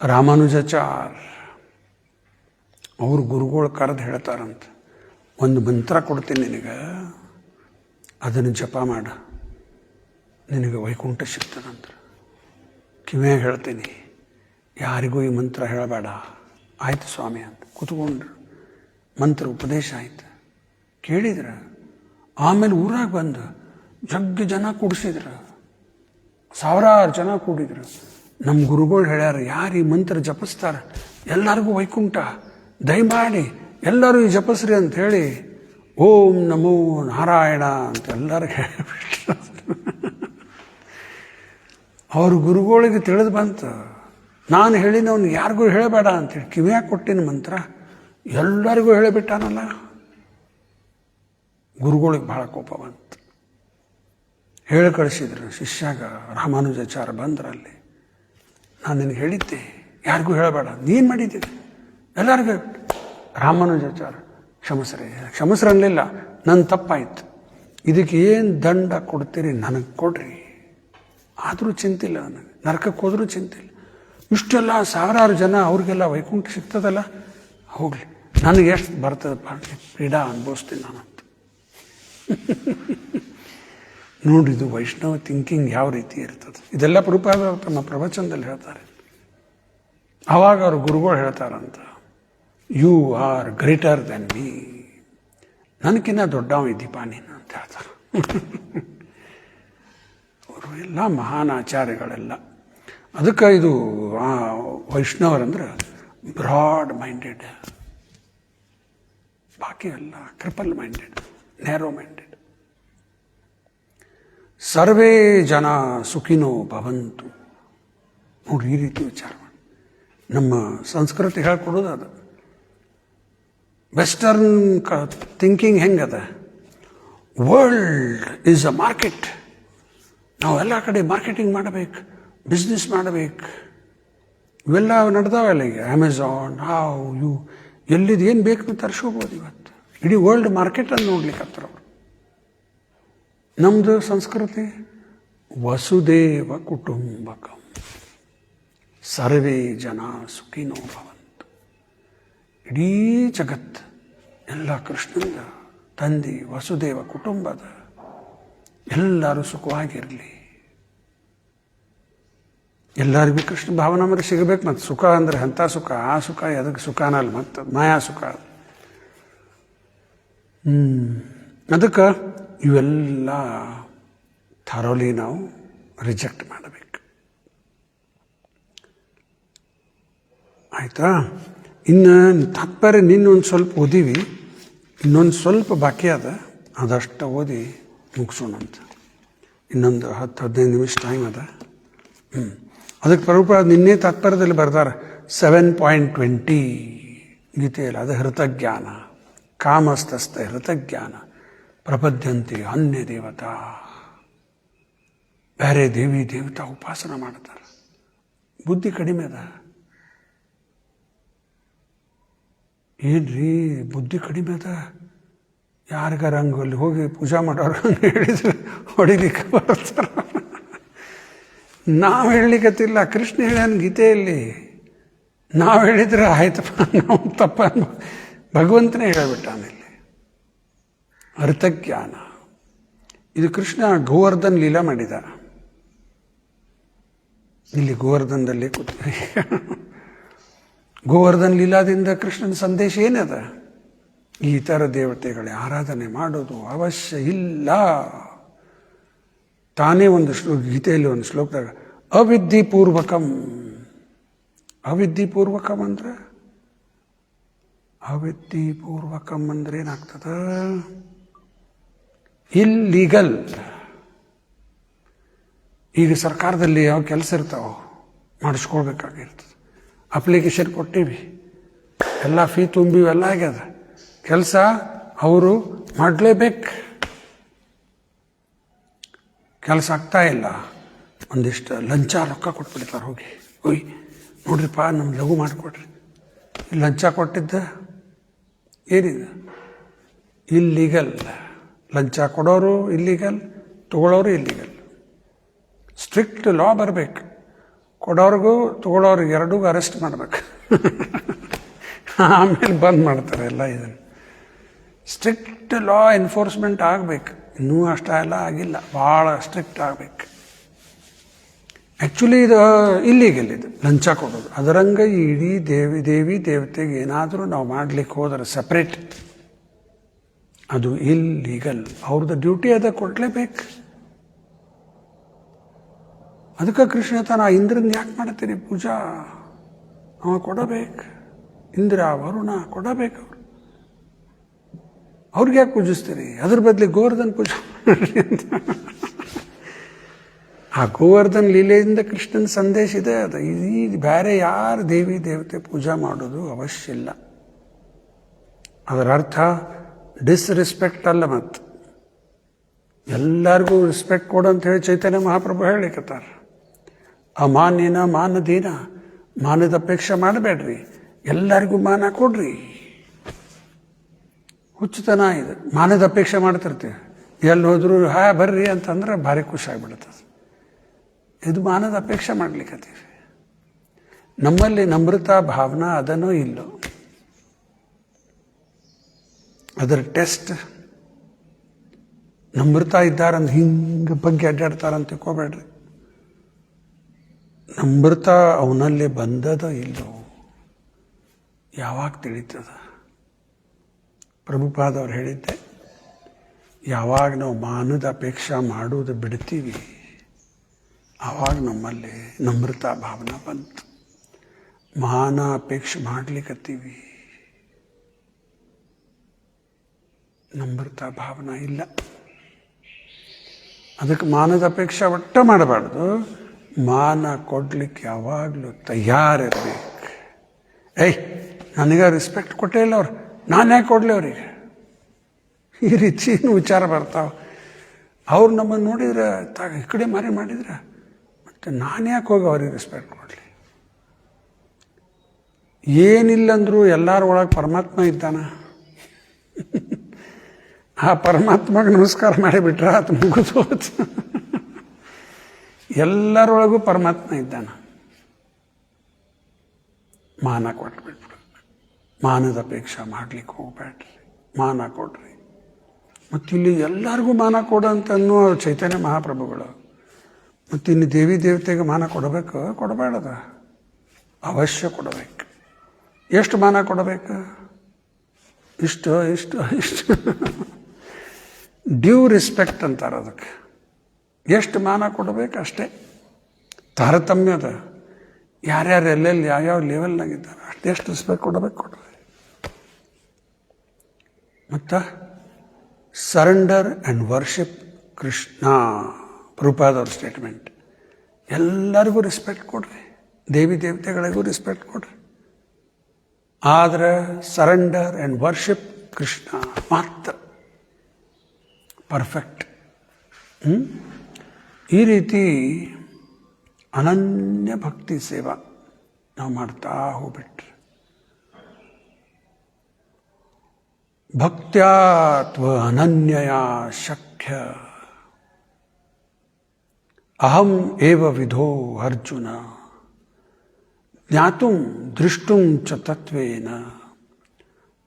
ರಾಮಾನುಜಾಚಾರ್ ಅವ್ರ ಗುರುಗಳು ಕರೆದು ಹೇಳ್ತಾರಂತ, ಒಂದು ಮಂತ್ರ ಕೊಡ್ತೀನಿ ನಿನಗೆ, ಅದನ್ನು ಜಪ ಮಾಡು, ನಿನಗೆ ವೈಕುಂಠ ಸಿಗ್ತದಂತ. ಕಿವಿಯಾಗ ಹೇಳ್ತೀನಿ, ಯಾರಿಗೂ ಈ ಮಂತ್ರ ಹೇಳಬೇಡ. ಆಯ್ತು ಸ್ವಾಮಿ ಅಂತ ಕೂತ್ಕೊಂಡ್ರು. ಮಂತ್ರ ಉಪದೇಶ ಆಯ್ತು, ಕೇಳಿದ್ರು. ಆಮೇಲೆ ಊರಾಗ ಬಂದು ಜಗ್ಗ ಜನ ಕೂಡಿಸಿದ್ರು, ಸಾವಿರಾರು ಜನ ಕೂಡಿದ್ರು. ನಮ್ಮ ಗುರುಗಳು ಹೇಳ್ಯಾರ, ಯಾರು ಈ ಮಂತ್ರ ಜಪಿಸ್ತಾರ ಎಲ್ಲರಿಗೂ ವೈಕುಂಠ, ದಯಮಾಡಿ ಎಲ್ಲರೂ ಈ ಜಪಿಸ್ರಿ ಅಂತ ಹೇಳಿ ಓಂ ನಮೋ ನಾರಾಯಣ ಅಂತ ಎಲ್ಲರೂ ಹೇಳಿಬಿಟ್ರು. ಅವ್ರ ಗುರುಗಳಿಗೆ ತಿಳಿದು ಬಂತು, ನಾನು ಹೇಳಿನವನು ಯಾರಿಗೂ ಹೇಳಬೇಡ ಅಂತೇಳಿ ಕಿವಿಯಾಗ ಕೊಟ್ಟಿನ ಮಂತ್ರ ಎಲ್ಲರಿಗೂ ಹೇಳಿಬಿಟ್ಟಾನಲ್ಲ. ಗುರುಗಳಿಗೆ ಭಾಳ ಕೋಪ ಬಂತು, ಹೇಳಿ ಕಳಿಸಿದ್ರು. ಶಿಷ್ಯಾಗ ರಾಮಾನುಜಾಚಾರ ಬಂದ್ರಲ್ಲಿ, ನಾನು ನಿನಗೆ ಹೇಳಿದ್ದೆ ಯಾರಿಗೂ ಹೇಳಬೇಡ, ನೀನು ಮಾಡಿದ್ದೀನಿ ಎಲ್ಲರಿಗೂ. ರಾಮಾನುಜಾಚಾರ ಕ್ಷಮಸ್ರೆ ಅನ್ನಲಿಲ್ಲ, ನನ್ನ ತಪ್ಪಾಯ್ತು, ಇದಕ್ಕೆ ಏನು ದಂಡ ಕೊಡ್ತೀರಿ ನನಗೆ ಕೊಡ್ರಿ, ಆದರೂ ಚಿಂತಿಲ್ಲ ನನಗೆ, ನರಕಕ್ಕೆ ಹೋದರೂ ಚಿಂತಿಲ್ಲ. ಇಷ್ಟೆಲ್ಲ ಸಾವಿರಾರು ಜನ ಅವ್ರಿಗೆಲ್ಲ ವೈಕುಂಠ ಸಿಗ್ತದಲ್ಲ, ಹೋಗಲಿ, ನನಗೆ ಎಷ್ಟು ಬರ್ತದಪ್ಪ, ಪೀಡಾ ಅನುಭವಿಸ್ತೀನಿ ನಾನಂತ. ನೋಡಿದು ವೈಷ್ಣವ ಥಿಂಕಿಂಗ್ ಯಾವ ರೀತಿ ಇರ್ತದೆ. ಇದೆಲ್ಲ ಪ್ರಭುಪಾದ ತಮ್ಮ ಪ್ರವಚನದಲ್ಲಿ ಹೇಳ್ತಾರೆ. ಆವಾಗ ಅವ್ರ ಗುರುಗಳು ಹೇಳ್ತಾರಂತ, you are greater than me, ನನಗಿನ್ನ ದೊಡ್ಡವ ಇದ್ದೀಪ ನೀನು ಅಂತ ಹೇಳ್ತಾರೆ. ಅವರು ಎಲ್ಲ ಮಹಾನ್ ಆಚಾರ್ಯಗಳೆಲ್ಲ. ಅದಕ್ಕೆ ಇದು ವೈಷ್ಣವರಂದ್ರೆ ಬ್ರಾಡ್ ಮೈಂಡೆಡ್, ಬಾಕಿ ಎಲ್ಲ ಕ್ರಿಪಲ್ ಮೈಂಡೆಡ್, ನ್ಯಾರೋ ಮೈಂಡೆಡ್. ಸರ್ವೇ ಜನ ಸುಖಿನೋ ಭವಂತು. ನೋಡ್ರಿ, ಈ ರೀತಿ ವಿಚಾರ ಮಾಡಿ. ನಮ್ಮ ಸಂಸ್ಕೃತಿ ಹೇಳ್ಕೊಡೋದು ಅದು. ವೆಸ್ಟರ್ನ್ ಥಿಂಕಿಂಗ್ ಹೆಂಗದ, ವರ್ಲ್ಡ್ ಈಸ್ ಅ ಮಾರ್ಕೆಟ್, ನಾವು ಎಲ್ಲ ಕಡೆ ಮಾರ್ಕೆಟಿಂಗ್ ಮಾಡಬೇಕು, ಬಿಸ್ನೆಸ್ ಮಾಡಬೇಕು. ಇವೆಲ್ಲ ನಡೆದಾವೆಲ್ಲ ಈಗ. ಅಮೆಝಾನ್, ಹಾವು, ಇವು ಎಲ್ಲಿದು ಏನು ಬೇಕು ತರಿಸ್ಕೋಬೋದು ಇವತ್ತು. ಇಡೀ ವರ್ಲ್ಡ್ ಮಾರ್ಕೆಟನ್ನು ನೋಡ್ಲಿಕ್ಕೆ ಹತ್ರ ಅವರು. ನಮ್ಮದು ಸಂಸ್ಕೃತಿ ವಸುದೇವ ಕುಟುಂಬಕಂ, ಸರ್ವೇ ಜನ ಸುಖಿನೋ ಭವಂತು. ಇಡೀ ಜಗತ್ತು ಎಲ್ಲ ಕೃಷ್ಣಂದ ತಂದೆ ವಸುದೇವ ಕುಟುಂಬದ, ಎಲ್ಲರೂ ಸುಖವಾಗಿರಲಿ. ಎಲ್ಲರಿಗೂ ಕೃಷ್ಣ ಭಾವನಾಮರೆ ಸಿಗಬೇಕು. ಮತ್ತು ಸುಖ ಅಂದರೆ ಅಂಥ ಸುಖ, ಆ ಸುಖ ಅದಕ್ಕೆ ಸುಖನಲ್ಲ, ಮತ್ತು ಮಾಯಾ ಸುಖ. ಅದಕ್ಕೆ ಇವೆಲ್ಲ ಥರೋಲಿ ನಾವು ರಿಜೆಕ್ಟ್ ಮಾಡಬೇಕು. ಆಯಿತಾ? ಇನ್ನು ತಾತ್ಪರ್ಯ ನಿನ್ನೊಂದು ಸ್ವಲ್ಪ ಓದಿವಿ, ಇನ್ನೊಂದು ಸ್ವಲ್ಪ ಬಾಕಿ ಅದ, ಅದಷ್ಟು ಓದಿ ಮುಗಿಸೋಣಂತ. ಇನ್ನೊಂದು 10-15 ನಿಮಿಷ ಟೈಮ್ ಅದ. ಅದಕ್ಕೆ ಪ್ರಭುಪಾದ ನಿನ್ನೆ ತಾತ್ಪರ್ಯದಲ್ಲಿ ಬರ್ತಾರೆ 7.20 ಗೀತೆಯಲ್ಲಿ. ಅದು ಹೃತಜ್ಞಾನ, ಕಾಮಸ್ತಸ್ಥ ಹೃತಜ್ಞಾನ ಪ್ರಪದ್ಯಂತೆ ಅನ್ಯ ದೇವತಾ. ಬೇರೆ ದೇವಿ ದೇವತಾ ಉಪಾಸನ ಮಾಡ್ತಾರೆ. ಬುದ್ಧಿ ಕಡಿಮೆ ಅದ. ಏನ್ರಿ ಬುದ್ಧಿ ಕಡಿಮೆ ಅದ, ಯಾರಿಗಾರ ಹಂಗಲ್ಲಿ ಹೋಗಿ ಪೂಜಾ ಮಾಡೋರು ಹಂಗೆ ಹೇಳಿದ್ರೆ ಹೊಡಿಲಿಕ್ಕೆ ಬರ್ತಾರ. ನಾವು ಹೇಳಲಿಕ್ಕತ್ತಿಲ್ಲ, ಕೃಷ್ಣ ಹೇಳ್ಯಾನ ಗೀತೆಯಲ್ಲಿ. ನಾವು ಹೇಳಿದ್ರೆ ಆಯ್ತಪ್ಪ, ನಾವು ತಪ್ಪ ಭಗವಂತನೇ ಹೇಳಿಬಿಟ್ಟಾನಲ್ಲಿ. ಅರ್ಥಜ್ಞಾನ ಇದು ಕೃಷ್ಣ ಗೋವರ್ಧನ್ ಲೀಲಾ ಮಾಡಿದ. ಇಲ್ಲಿ ಗೋವರ್ಧನದಲ್ಲಿ ಕೂತ ಗೋವರ್ಧನ್ ಲೀಲಾದಿಂದ ಕೃಷ್ಣನ ಸಂದೇಶ ಏನದ? ಈ ಥರ ದೇವತೆಗಳ ಆರಾಧನೆ ಮಾಡೋದು ಅವಶ್ಯ ಇಲ್ಲ. ತಾನೇ ಒಂದು ಗೀತೆಯಲ್ಲಿ ಒಂದು ಶ್ಲೋಕದಾಗ ಅವಿದ್ಧಿಪೂರ್ವಕಂ. ಅವಿದ್ಧಿಪೂರ್ವಕಂ ಅಂದ್ರೆ ಅವಿದ್ಧಿಪೂರ್ವಕಂ ಅಂದ್ರೆ ಏನಾಗ್ತದ? ಇಲ್ಲೀಗಲ್. ಈಗ ಸರ್ಕಾರದಲ್ಲಿ ಯಾವ ಕೆಲಸ ಇರ್ತಾವೋ ಮಾಡಿಸ್ಕೊಳ್ಬೇಕಾಗಿರ್ತದೆ. ಅಪ್ಲಿಕೇಶನ್ ಕೊಟ್ಟಿವಿ, ಎಲ್ಲ ಫೀ ತುಂಬಿವಿ, ಎಲ್ಲ ಆಗ್ಯದ. ಕೆಲಸ ಅವರು ಮಾಡಲೇಬೇಕು. ಕೆಲಸ ಆಗ್ತಾ ಇಲ್ಲ, ಒಂದಿಷ್ಟು ಲಂಚ ರೊಕ್ಕ ಕೊಟ್ಬಿಡ್ತಾರೆ. ಹೋಗಿ ನೋಡ್ರಿಪ್ಪ ನಮ್ಮ ಲಘು ಮಾಡಿಕೊಡ್ರಿ, ಲಂಚ ಕೊಟ್ಟಿದ್ದ ಏನಿದೆ ಇಲ್ಲೀಗಲ್. ಲಂಚ ಕೊಡೋರು ಇಲ್ಲೀಗಲ್, ತಗೊಳ್ಳೋರು ಇಲ್ಲೀಗಲ್. ಸ್ಟ್ರಿಕ್ಟ್ ಲಾ ಬರಬೇಕು. ಕೊಡೋರಿಗೂ ತಗೊಳ್ಳೋರಿಗೆ ಎರಡಿಗೂ ಅರೆಸ್ಟ್ ಮಾಡಬೇಕು. ಆಮೇಲೆ ಬಂದ್ ಮಾಡ್ತಾರೆ ಎಲ್ಲ. ಇದನ್ನು ಸ್ಟ್ರಿಕ್ಟ್ ಲಾ ಎನ್ಫೋರ್ಸ್ಮೆಂಟ್ ಆಗಬೇಕು. ಇನ್ನೂ ಅಷ್ಟೆಲ್ಲ ಆಗಿಲ್ಲ, ಭಾಳ ಸ್ಟ್ರಿಕ್ಟ್ ಆಗಬೇಕು. ಆ್ಯಕ್ಚುಲಿ ಇದು ಇಲ್ಲೀಗಲ್, ಇದು ಲಂಚ ಕೊಡೋದು. ಅದರಂಗೆ ಇಡೀ ದೇವಿ ದೇವತೆಗೆ ಏನಾದರೂ ನಾವು ಮಾಡ್ಲಿಕ್ಕೆ ಹೋದರೆ ಸಪ್ರೇಟ್, ಅದು ಇಲ್ಲೀಗಲ್. ಅವ್ರದ್ದು ಡ್ಯೂಟಿ ಅದ, ಕೊಡಲೇಬೇಕು. ಅದಕ್ಕೆ ಕೃಷ್ಣ ತಾನು ಇಂದ್ರನ ಯಾಕೆ ಮಾಡ್ತೀರಿ ಪೂಜಾ? ಅವ ಕೊಡಬೇಕು. ಇಂದ್ರ ವರುಣ ಕೊಡಬೇಕು. ಅವ್ರಿಗೆ ಯಾಕೆ ಪೂಜಿಸ್ತೀರಿ? ಅದ್ರ ಬದಲಿ ಗೋವರ್ಧನ್ ಪೂಜೆ ಮಾಡ್ರಿ ಅಂತ. ಆ ಗೋವರ್ಧನ್ ಲೀಲೆಯಿಂದ ಕೃಷ್ಣನ ಸಂದೇಶ ಇದೆ. ಅದು ಈ ಬೇರೆ ಯಾರು ದೇವಿ ದೇವತೆ ಪೂಜಾ ಮಾಡೋದು ಅವಶ್ಯ ಇಲ್ಲ. ಅದರ ಅರ್ಥ ಡಿಸ್ರೆಸ್ಪೆಕ್ಟ್ ಅಲ್ಲ. ಮತ್ತು ಎಲ್ಲರಿಗೂ ರೆಸ್ಪೆಕ್ಟ್ ಕೊಡು ಅಂತ ಹೇಳಿ ಚೈತನ್ಯ ಮಹಾಪ್ರಭು ಹೇಳಿಕತ್ತಾರ. ಅಮಾನ್ಯನ ಮಾನದೀನ, ಮಾನದ ಅಪೇಕ್ಷೆ ಮಾಡಬೇಡ್ರಿ, ಎಲ್ಲರಿಗೂ ಮಾನ ಕೊಡ್ರಿ. ಹುಚ್ಚುತನ ಇದು. ಮಾನದ ಅಪೇಕ್ಷೆ ಮಾಡ್ತಿರ್ತೀವಿ, ಎಲ್ಲಿ ಹೋದ್ರು ಬರ್ರಿ ಅಂತಂದ್ರೆ ಭಾರಿ ಖುಷಿ ಆಗಿಬಿಡುತ್ತದೆ. ಇದು ಮಾನದ ಅಪೇಕ್ಷೆ ಮಾಡ್ಲಿಕ್ಕತ್ತೀವಿ. ನಮ್ಮಲ್ಲಿ ನಮ್ರತಾ ಭಾವನಾ ಅದನ್ನೋ ಇಲ್ಲೋ, ಅದರ ಟೆಸ್ಟ್. ನಮ್ರತಾ ಇದ್ದಾರಂತ ಹಿಂಗೆ ಬಗ್ಗೆ ಅಡ್ಡಾಡ್ತಾರಂತ ತಿಳ್ಕೊಬೇಡ್ರಿ. ನಮ್ರತಾ ಅವನಲ್ಲಿ ಬಂದದ ಇಲ್ಲೋ ಯಾವಾಗ ತಿಳಿತದ? ಪ್ರಭುಪಾದವ್ರು ಹೇಳಿದ್ದೆ, ಯಾವಾಗ ನಾವು ಮಾನದ ಅಪೇಕ್ಷೆ ಮಾಡುವುದು ಬಿಡ್ತೀವಿ ಆವಾಗ ನಮ್ಮಲ್ಲಿ ನಮ್ರತಾ ಭಾವನಾ ಬಂತು. ಮಾನ ಅಪೇಕ್ಷೆ ಮಾಡ್ಲಿಕ್ಕತ್ತೀವಿ, ನಮ್ರತಾ ಭಾವನಾ ಇಲ್ಲ. ಅದಕ್ಕೆ ಮಾನದ ಅಪೇಕ್ಷೆ ಒಟ್ಟ ಮಾಡಬಾರ್ದು. ಮಾನ ಕೊಡ್ಲಿಕ್ಕೆ ಯಾವಾಗಲೂ ತಯಾರಿರ್ಬೇಕು. ನನಗೆ ರೆಸ್ಪೆಕ್ಟ್ ಕೊಟ್ಟೇ ಇಲ್ಲ ಅವ್ರು, ನಾನು ಯಾಕೆ ಕೊಡಲಿ ಅವರಿಗೆ? ಈ ರೀತಿ ವಿಚಾರ ಬರ್ತಾವೆ. ಅವ್ರು ನಮ್ಮನ್ನು ನೋಡಿದ್ರೆ ಈ ಕಡೆ ಮಾರಿ ಮಾಡಿದ್ರೆ ಮತ್ತು ನಾನು ಯಾಕೆ ಹೋಗಿ ಅವ್ರಿಗೆ ರೆಸ್ಪೆಕ್ಟ್ ಕೊಡಲಿ? ಏನಿಲ್ಲಂದ್ರೂ ಎಲ್ಲರ ಒಳಗೆ ಪರಮಾತ್ಮ ಇದ್ದಾನ. ಆ ಪರಮಾತ್ಮಗೆ ನಮಸ್ಕಾರ ಮಾಡಿಬಿಟ್ರೆ ಅದು ಮುಗಿದು ಎಲ್ಲರೊಳಗೂ ಪರಮಾತ್ಮ ಇದ್ದಾನ. ಮಾನ ಕೊಟ್ಬಿಟ್ಬಿಡು. ಮಾನದ ಅಪೇಕ್ಷೆ ಮಾಡ್ಲಿಕ್ಕೆ ಹೋಗ್ಬೇಡ್ರಿ, ಮಾನ ಕೊಡ್ರಿ. ಮತ್ತು ಇಲ್ಲಿ ಎಲ್ಲರಿಗೂ ಮಾನ ಕೊಡಂತ ಅನ್ನೋ ಚೈತನ್ಯ ಮಹಾಪ್ರಭುಗಳು. ಮತ್ತು ಇನ್ನು ದೇವಿ ದೇವತೆಗೆ ಮಾನ ಕೊಡಬೇಕು, ಕೊಡಬೇಡದ? ಅವಶ್ಯ ಕೊಡಬೇಕು. ಎಷ್ಟು ಮಾನ ಕೊಡಬೇಕು? ಇಷ್ಟು ಇಷ್ಟು ಇಷ್ಟು ಡ್ಯೂ ರೆಸ್ಪೆಕ್ಟ್ ಅಂತಾರೆ ಅದಕ್ಕೆ. ಎಷ್ಟು ಮಾನ ಕೊಡಬೇಕು ಅಷ್ಟೇ. ತಾರತಮ್ಯದ ಯಾರ್ಯಾರು ಎಲ್ಲೆಲ್ಲಿ ಯಾವ್ಯಾವ ಲೆವೆಲ್ನಾಗಿದ್ದಾರೆ ಅಷ್ಟೆಷ್ಟು ರೆಸ್ಪೆಕ್ಟ್ ಕೊಡಬೇಕು. ಮತ್ತು ಸರೆಂಡರ್ ಆ್ಯಂಡ್ ವರ್ಷಿಪ್ ಕೃಷ್ಣ. ಪ್ರಭುಪಾದವ್ರ ಸ್ಟೇಟ್ಮೆಂಟ್. ಎಲ್ಲರಿಗೂ ರೆಸ್ಪೆಕ್ಟ್ ಕೊಡ್ರಿ, ದೇವಿ ದೇವತೆಗಳಿಗೂ ರೆಸ್ಪೆಕ್ಟ್ ಕೊಡ್ರಿ. ಆದರೆ ಸರೆಂಡರ್ ಆ್ಯಂಡ್ ವರ್ಷಿಪ್ ಕೃಷ್ಣ ಮಾತ್ರ ಪರ್ಫೆಕ್ಟ್. ಈ ರೀತಿ ಅನನ್ಯ ಭಕ್ತಿ ಸೇವಾ ನಾವು ಮಾಡ್ತಾ ಹೋಗ್ಬಿಟ್ರಿ. ಭಕ್ತ್ಯಾತ್ವ ಅನನ್ಯಯ ಶಕ್ಯ ಅಹಂ ಏವ ವಿಧೋ ಅರ್ಜುನ ಜ್ಞಾತುಂ ದೃಷ್ಟುಂ ಚ ತತ್ವೇನ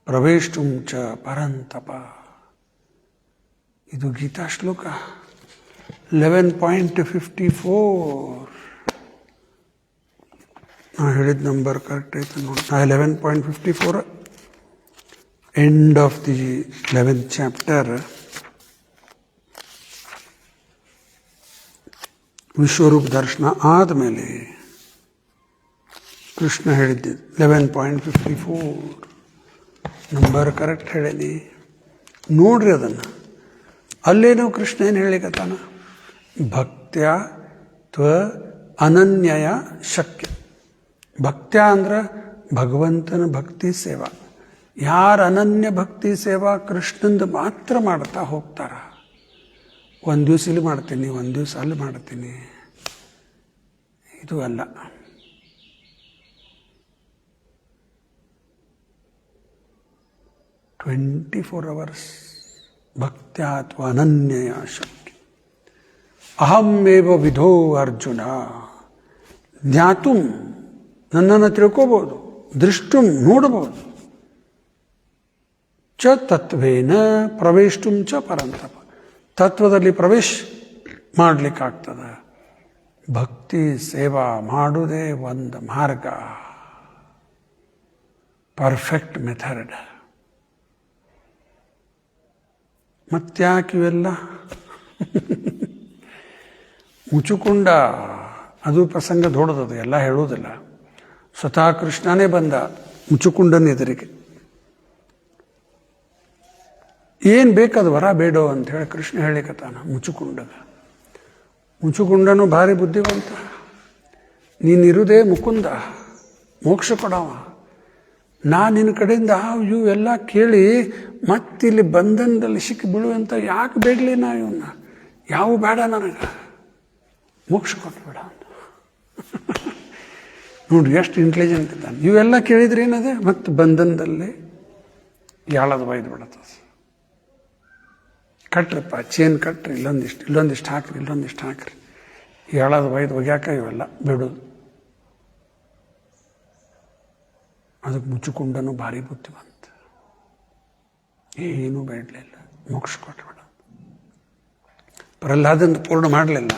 ಪ್ರವೇಷ್ಟುಂ ಚ ಪರಂತಪ. ಇದು ಗೀತಾ ಶ್ಲೋಕ 11.54. ನಾ ಹೇಳಿದ ನಂಬರ್ ಕರೆಕ್ಟ್ ಐತೆ ನೋಡಿ. 11.54 end of the 11th chapter. ವಿಶ್ವರೂಪ ದರ್ಶನ ಆದಮೇಲೆ ಕೃಷ್ಣ ಹೇಳಿದ್ದೆ 11.54 ನಂಬರ್ ಕರೆಕ್ಟ್ ಹೇಳೀನಿ ನೋಡ್ರಿ. ಅದನ್ನು ಅಲ್ಲೇನೋ ಕೃಷ್ಣ ಏನು ಹೇಳಿಕತ್ತಾನ? ಭಕ್ತ್ಯ ತ್ವ ಅನನ್ಯಯ ಶಕ್ಯ. ಭಕ್ತ್ಯ ಅಂದ್ರೆ ಭಗವಂತನ ಭಕ್ತಿ ಸೇವಾ. ಯಾರು ಅನನ್ಯ ಭಕ್ತಿ ಸೇವಾ ಕೃಷ್ಣಂದು ಮಾತ್ರ ಮಾಡ್ತಾ ಹೋಗ್ತಾರ. ಒಂದು ದಿವಸ ಇಲ್ಲಿ ಮಾಡ್ತೀನಿ, ಒಂದು ದಿವಸ ಅಲ್ಲಿ ಮಾಡ್ತೀನಿ, ಇದು ಅಲ್ಲ. 24 hours ಭಕ್ತ್ಯಾ ಅಥವಾ ಅನನ್ಯಯ ಶಕ್ತಿ. ಅಹಮೇವ ವಿಧೋ ಅರ್ಜುನ, ಜ್ಞಾತುಂ ನನ್ನನ್ನು ತಿಳ್ಕೋಬಹುದು, ದೃಷ್ಟುಂ ನೋಡಬಹುದು, ಚ ತತ್ವೇನ ಪ್ರವೇಷ್ಟುಂ ಚ ಪರಂತಪ, ತತ್ವದಲ್ಲಿ ಪ್ರವೇಶ ಮಾಡಲಿಕ್ಕಾಗ್ತದೆ. ಭಕ್ತಿ ಸೇವಾ ಮಾಡುವುದೇ ಒಂದು ಮಾರ್ಗ, ಪರ್ಫೆಕ್ಟ್ ಮೆಥಡ್. ಮತ್ತ್ಯಾಕೆ ಇವೆಲ್ಲ? ಮುಚುಕುಂಡ ಅದು ಪ್ರಸಂಗ ದೊಡ್ಡದದು, ಎಲ್ಲ ಹೇಳೋದಿಲ್ಲ. ಸ್ವತಃ ಕೃಷ್ಣನೇ ಬಂದ ಮುಚುಕುಂಡನ ಎದುರಿಗೆ. ಏನು ಬೇಕದು ವರ ಬೇಡೋ ಅಂತ ಹೇಳಿ ಕೃಷ್ಣ ಹೇಳಿಕತ್ತಾನ ಮುಚುಕುಂಡಗ. ಮುಚುಕುಂಡನು ಭಾರಿ ಬುದ್ಧಿವಂತ. ನೀನಿರುವುದೇ ಮುಕುಂದ, ಮೋಕ್ಷ ಕೊಡವ. ನಾನು ನಿನ್ನ ಕಡೆಯಿಂದ ಇವೆಲ್ಲ ಕೇಳಿ ಮತ್ತಿಲ್ಲಿ ಬಂಧನದಲ್ಲಿ ಸಿಕ್ಕಿ ಬೀಳುವಂತ ಯಾಕೆ ಬೇಡಲಿ ನಾ ಇವನ್ನ? ಯಾವ ಬೇಡ ನನಗೆ, ಮೋಕ್ಷ ಕೊಟ್ಟಬೇಡ ಅಂತ. ನೋಡ್ರಿ ಎಷ್ಟು ಇಂಟೆಲಿಜೆಂಟ್ ಇದ್ದಾನೆ. ಇವೆಲ್ಲ ಕೇಳಿದ್ರೆ ಏನದೆ, ಮತ್ತೆ ಬಂಧನದಲ್ಲಿ ಯಾಳದ ಒಯ್ದು ಬಿಡತ್ತದ. ಕಟ್ರಪ್ಪ, ಚೇನ್ ಕಟ್ರಿ, ಇಲ್ಲೊಂದಿಷ್ಟು ಹಾಕ್ರಿ, ಯಾಳದ ಒಯ್ದು ಒಗ್ಯಾಕ ಇವೆಲ್ಲ ಬಿಡೋದು. ಅದಕ್ಕೆ ಮುಚ್ಚುಕೊಂಡನು ಭಾರಿ ಬುದ್ಧಿವಂತ. ಏನೂ ಬೇಡಲಿಲ್ಲ, ಮೋಕ್ಷ ಕೊಟ್ಟಬೇಡ. ಪ್ರಹ್ಲಾದನ ಪೂರ್ಣ ಮಾಡಲಿಲ್ಲ.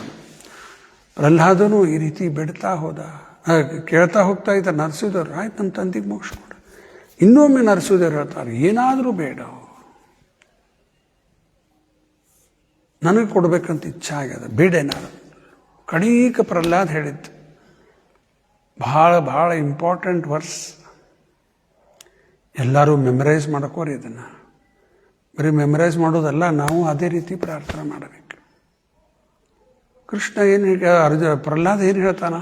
ಪ್ರಹ್ಲಾದನು ಈ ರೀತಿ ಬಿಡ್ತಾ ಹೋದ, ಕೇಳ್ತಾ ಹೋಗ್ತಾ ಇದ್ದಾರೆ ನರಸಿಂಹದೇವರು. ಆಯ್ತು, ನಮ್ಮ ತಂದೆಗೆ ಮೋಕ್ಷ ಕೊಡ. ಇನ್ನೊಮ್ಮೆ ನರಸಿಂಹದೇವರು ಹೇಳ್ತಾರೆ, ಏನಾದರೂ ಬೇಡ, ನನಗೆ ಕೊಡ್ಬೇಕಂತ ಇಚ್ಛೆ ಆಗ್ಯದ, ಬೇಡೇನಾದ್ರು. ಕಡೀಕ ಪ್ರಹ್ಲಾದ್ ಹೇಳಿದ್ದು ಭಾಳ ಇಂಪಾರ್ಟೆಂಟ್ ವರ್ಸ್. ಎಲ್ಲರೂ ಮೆಮರೈಸ್ ಮಾಡ್ಕೋರಿ ಇದನ್ನು. ಬರೀ ಮೆಮರೈಸ್ ಮಾಡೋದಲ್ಲ, ನಾವು ಅದೇ ರೀತಿ ಪ್ರಾರ್ಥನೆ ಮಾಡಬೇಕು. ಕೃಷ್ಣ ಪ್ರಹ್ಲಾದ ಏನು ಹೇಳ್ತಾನ?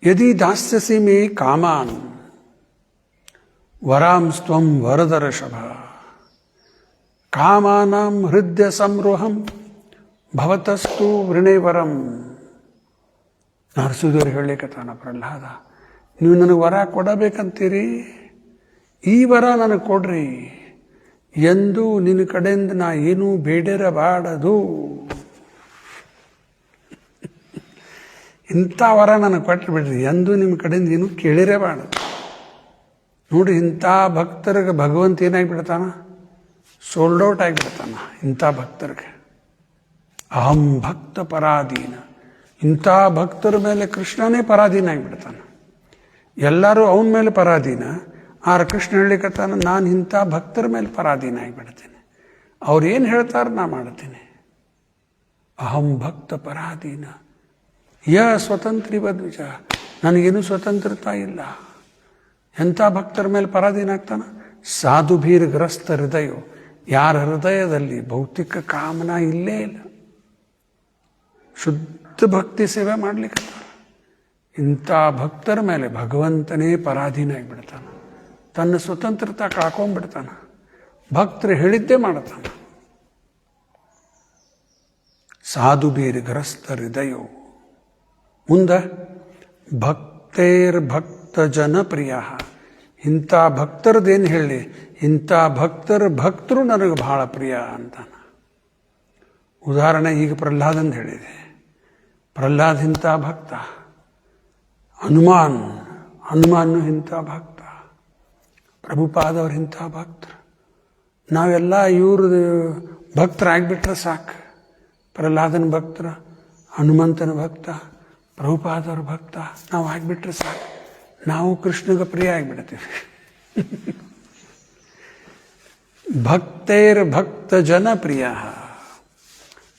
ಯದಿ ದಾಸ್ಯಸಿ ಮೇ ಕಾಮಾನ್ ವರಾಂಸ್ತ್ವಂ ವರದರ್ಷಭ, ಕಾಮಾನಾಂ ಹೃದಯ ಸಂರೋಹಂ ಭವತಸ್ತು ವೃಣೇವರಂ. ನರಸಿಂಹದೇವರು ಹೇಳಲಿಕ್ಕತ್ತಾನ, ಪ್ರಹ್ಲಾದ ನೀವು ನನಗೆ ವರ ಕೊಡಬೇಕಂತೀರಿ, ಈ ವರ ನನಗೆ ಕೊಡ್ರಿ, ಎಂದು ನಿನ್ನ ಕಡೆಯಿಂದ ನಾ ಏನೂ ಬೇಡಿರಬಾರದು. ಇಂಥ ವರ ನನಗೆ ಕೊಟ್ಟು ಬಿಡ್ರಿ, ಎಂದು ನಿಮ್ಮ ಕಡೆಯಿಂದ ಏನೂ ಕೇಳಿರಬಾರದು. ನೋಡಿ, ಇಂಥ ಭಕ್ತರಿಗೆ ಭಗವಂತ ಏನಾಗಿಬಿಡ್ತಾನ? Sold out ಆಗಿಬಿಡ್ತಾನ. ಇಂಥ ಭಕ್ತರಿಗೆ ಅಹಂ ಭಕ್ತ ಪರಾಧೀನ. ಇಂಥ ಭಕ್ತರ ಮೇಲೆ ಕೃಷ್ಣನೇ ಪರಾಧೀನ ಆಗಿಬಿಡ್ತಾನೆ. ಎಲ್ಲರೂ ಅವನ ಮೇಲೆ ಪರಾಧೀನ. ಆರ್ ಕೃಷ್ಣ ಹೇಳಿಕತ್ತಾನ, ನಾನು ಇಂಥ ಭಕ್ತರ ಮೇಲೆ ಪರಾಧೀನ ಆಗಿಬಿಡ್ತೇನೆ. ಅವ್ರು ಏನು ಹೇಳ್ತಾರೆ ನಾ ಮಾಡ್ತೀನಿ. ಅಹಂ ಭಕ್ತ ಪರಾಧೀನ ಸ್ವತಂತ್ರಿ ಬದ್ವಿಜ, ನನಗೇನು ಸ್ವತಂತ್ರತಾ ಇಲ್ಲ. ಎಂಥ ಭಕ್ತರ ಮೇಲೆ ಪರಾಧೀನ ಆಗ್ತಾನ? ಸಾಧುಭೀರ್ಗ್ರಸ್ತ ಹೃದಯ, ಯಾರ ಹೃದಯದಲ್ಲಿ ಭೌತಿಕ ಕಾಮನ ಇಲ್ಲೇ ಇಲ್ಲ, ಶುದ್ಧ ಭಕ್ತಿ ಸೇವೆ ಮಾಡ್ಲಿಕ್ಕೆ ಇಂಥ ಭಕ್ತರ ಮೇಲೆ ಭಗವಂತನೇ ಪರಾಧೀನ ಆಗಿಬಿಡ್ತಾನೆ. ತನ್ನ ಸ್ವತಂತ್ರತಾ ಕಳ್ಕೊಂಡ್ಬಿಡ್ತಾನ. ಭಕ್ತರು ಹೇಳಿದ್ದೇ ಮಾಡ್ತಾನ. ಸಾಧುಭೀರ್ಗ್ರಸ್ತ ಹೃದಯ. ಮುಂದೆ ಭಕ್ತೇರ್ಭಕ್ತ ಜನಪ್ರಿಯ. ಇಂಥ ಭಕ್ತರದೇನು ಹೇಳಿ, ಇಂಥ ಭಕ್ತರು ನನಗೆ ಬಹಳ ಪ್ರಿಯ ಅಂತಾನ. ಉದಾಹರಣೆ ಈಗ ಪ್ರಹ್ಲಾದಂದು ಹೇಳಿದೆ. ಪ್ರಹ್ಲಾದ್ ಇಂಥ ಭಕ್ತ, ಹನುಮಾನು ಇಂಥ ಭಕ್ತ, ಪ್ರಭುಪಾದವ್ರು ಇಂಥ ಭಕ್ತರು. ನಾವೆಲ್ಲ ಇವ್ರದ್ದು ಭಕ್ತರಾಗಿಬಿಟ್ರೆ ಸಾಕು. ಪ್ರಹ್ಲಾದನ ಭಕ್ತರ, ಹನುಮಂತನ ಭಕ್ತ, ಪ್ರಭುಪಾದವ್ರ ಭಕ್ತ ನಾವು ಆಗಿಬಿಟ್ರೆ ಸಾಕು. ನಾವು ಕೃಷ್ಣಗೆ ಪ್ರಿಯ ಆಗಿಬಿಡ್ತೀವಿ. ಭಕ್ತೇರ್ಭಕ್ತ ಜನಪ್ರಿಯ.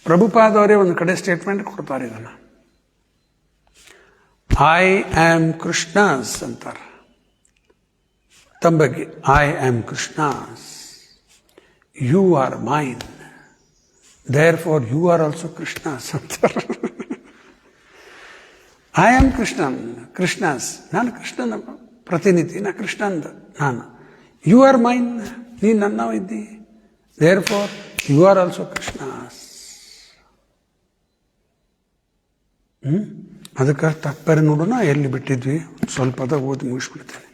ಪ್ರಭುಪಾದವರೇ ಒಂದು ಕಡೆ ಸ್ಟೇಟ್ಮೆಂಟ್ ಕೊಡ್ತಾರೆ ಇದನ್ನು. ಐ ಆಮ್ ಕೃಷ್ಣಾಸ್ ಅಂತಾರೆ ತಮ್ಮ ಬಗ್ಗೆ. I am Krishna's, you are mine, therefore you are also Krishna's ಅಂತಾರೆ. ಐ ಆಮ್ ಕೃಷ್ಣಾಸ್, ನಾನು ಕೃಷ್ಣನ ಪ್ರತಿನಿಧಿ, ನಾ ಕೃಷ್ಣಂದ ನಾನು. ಯು ಆರ್ ಮೈನ್, ನೀನು ನನ್ನವ ಇದ್ದಿ, therefore you are also Krishnas. ಅದಕ್ಕೆ ತಾತ್ಪರ್ಯ ನೋಡೋಣ, ಎಲ್ಲಿ ಬಿಟ್ಟಿದ್ವಿ ಸ್ವಲ್ಪ ಓದಿ ಮುಗಿಸ್ಬಿಡ್ತೇನೆ.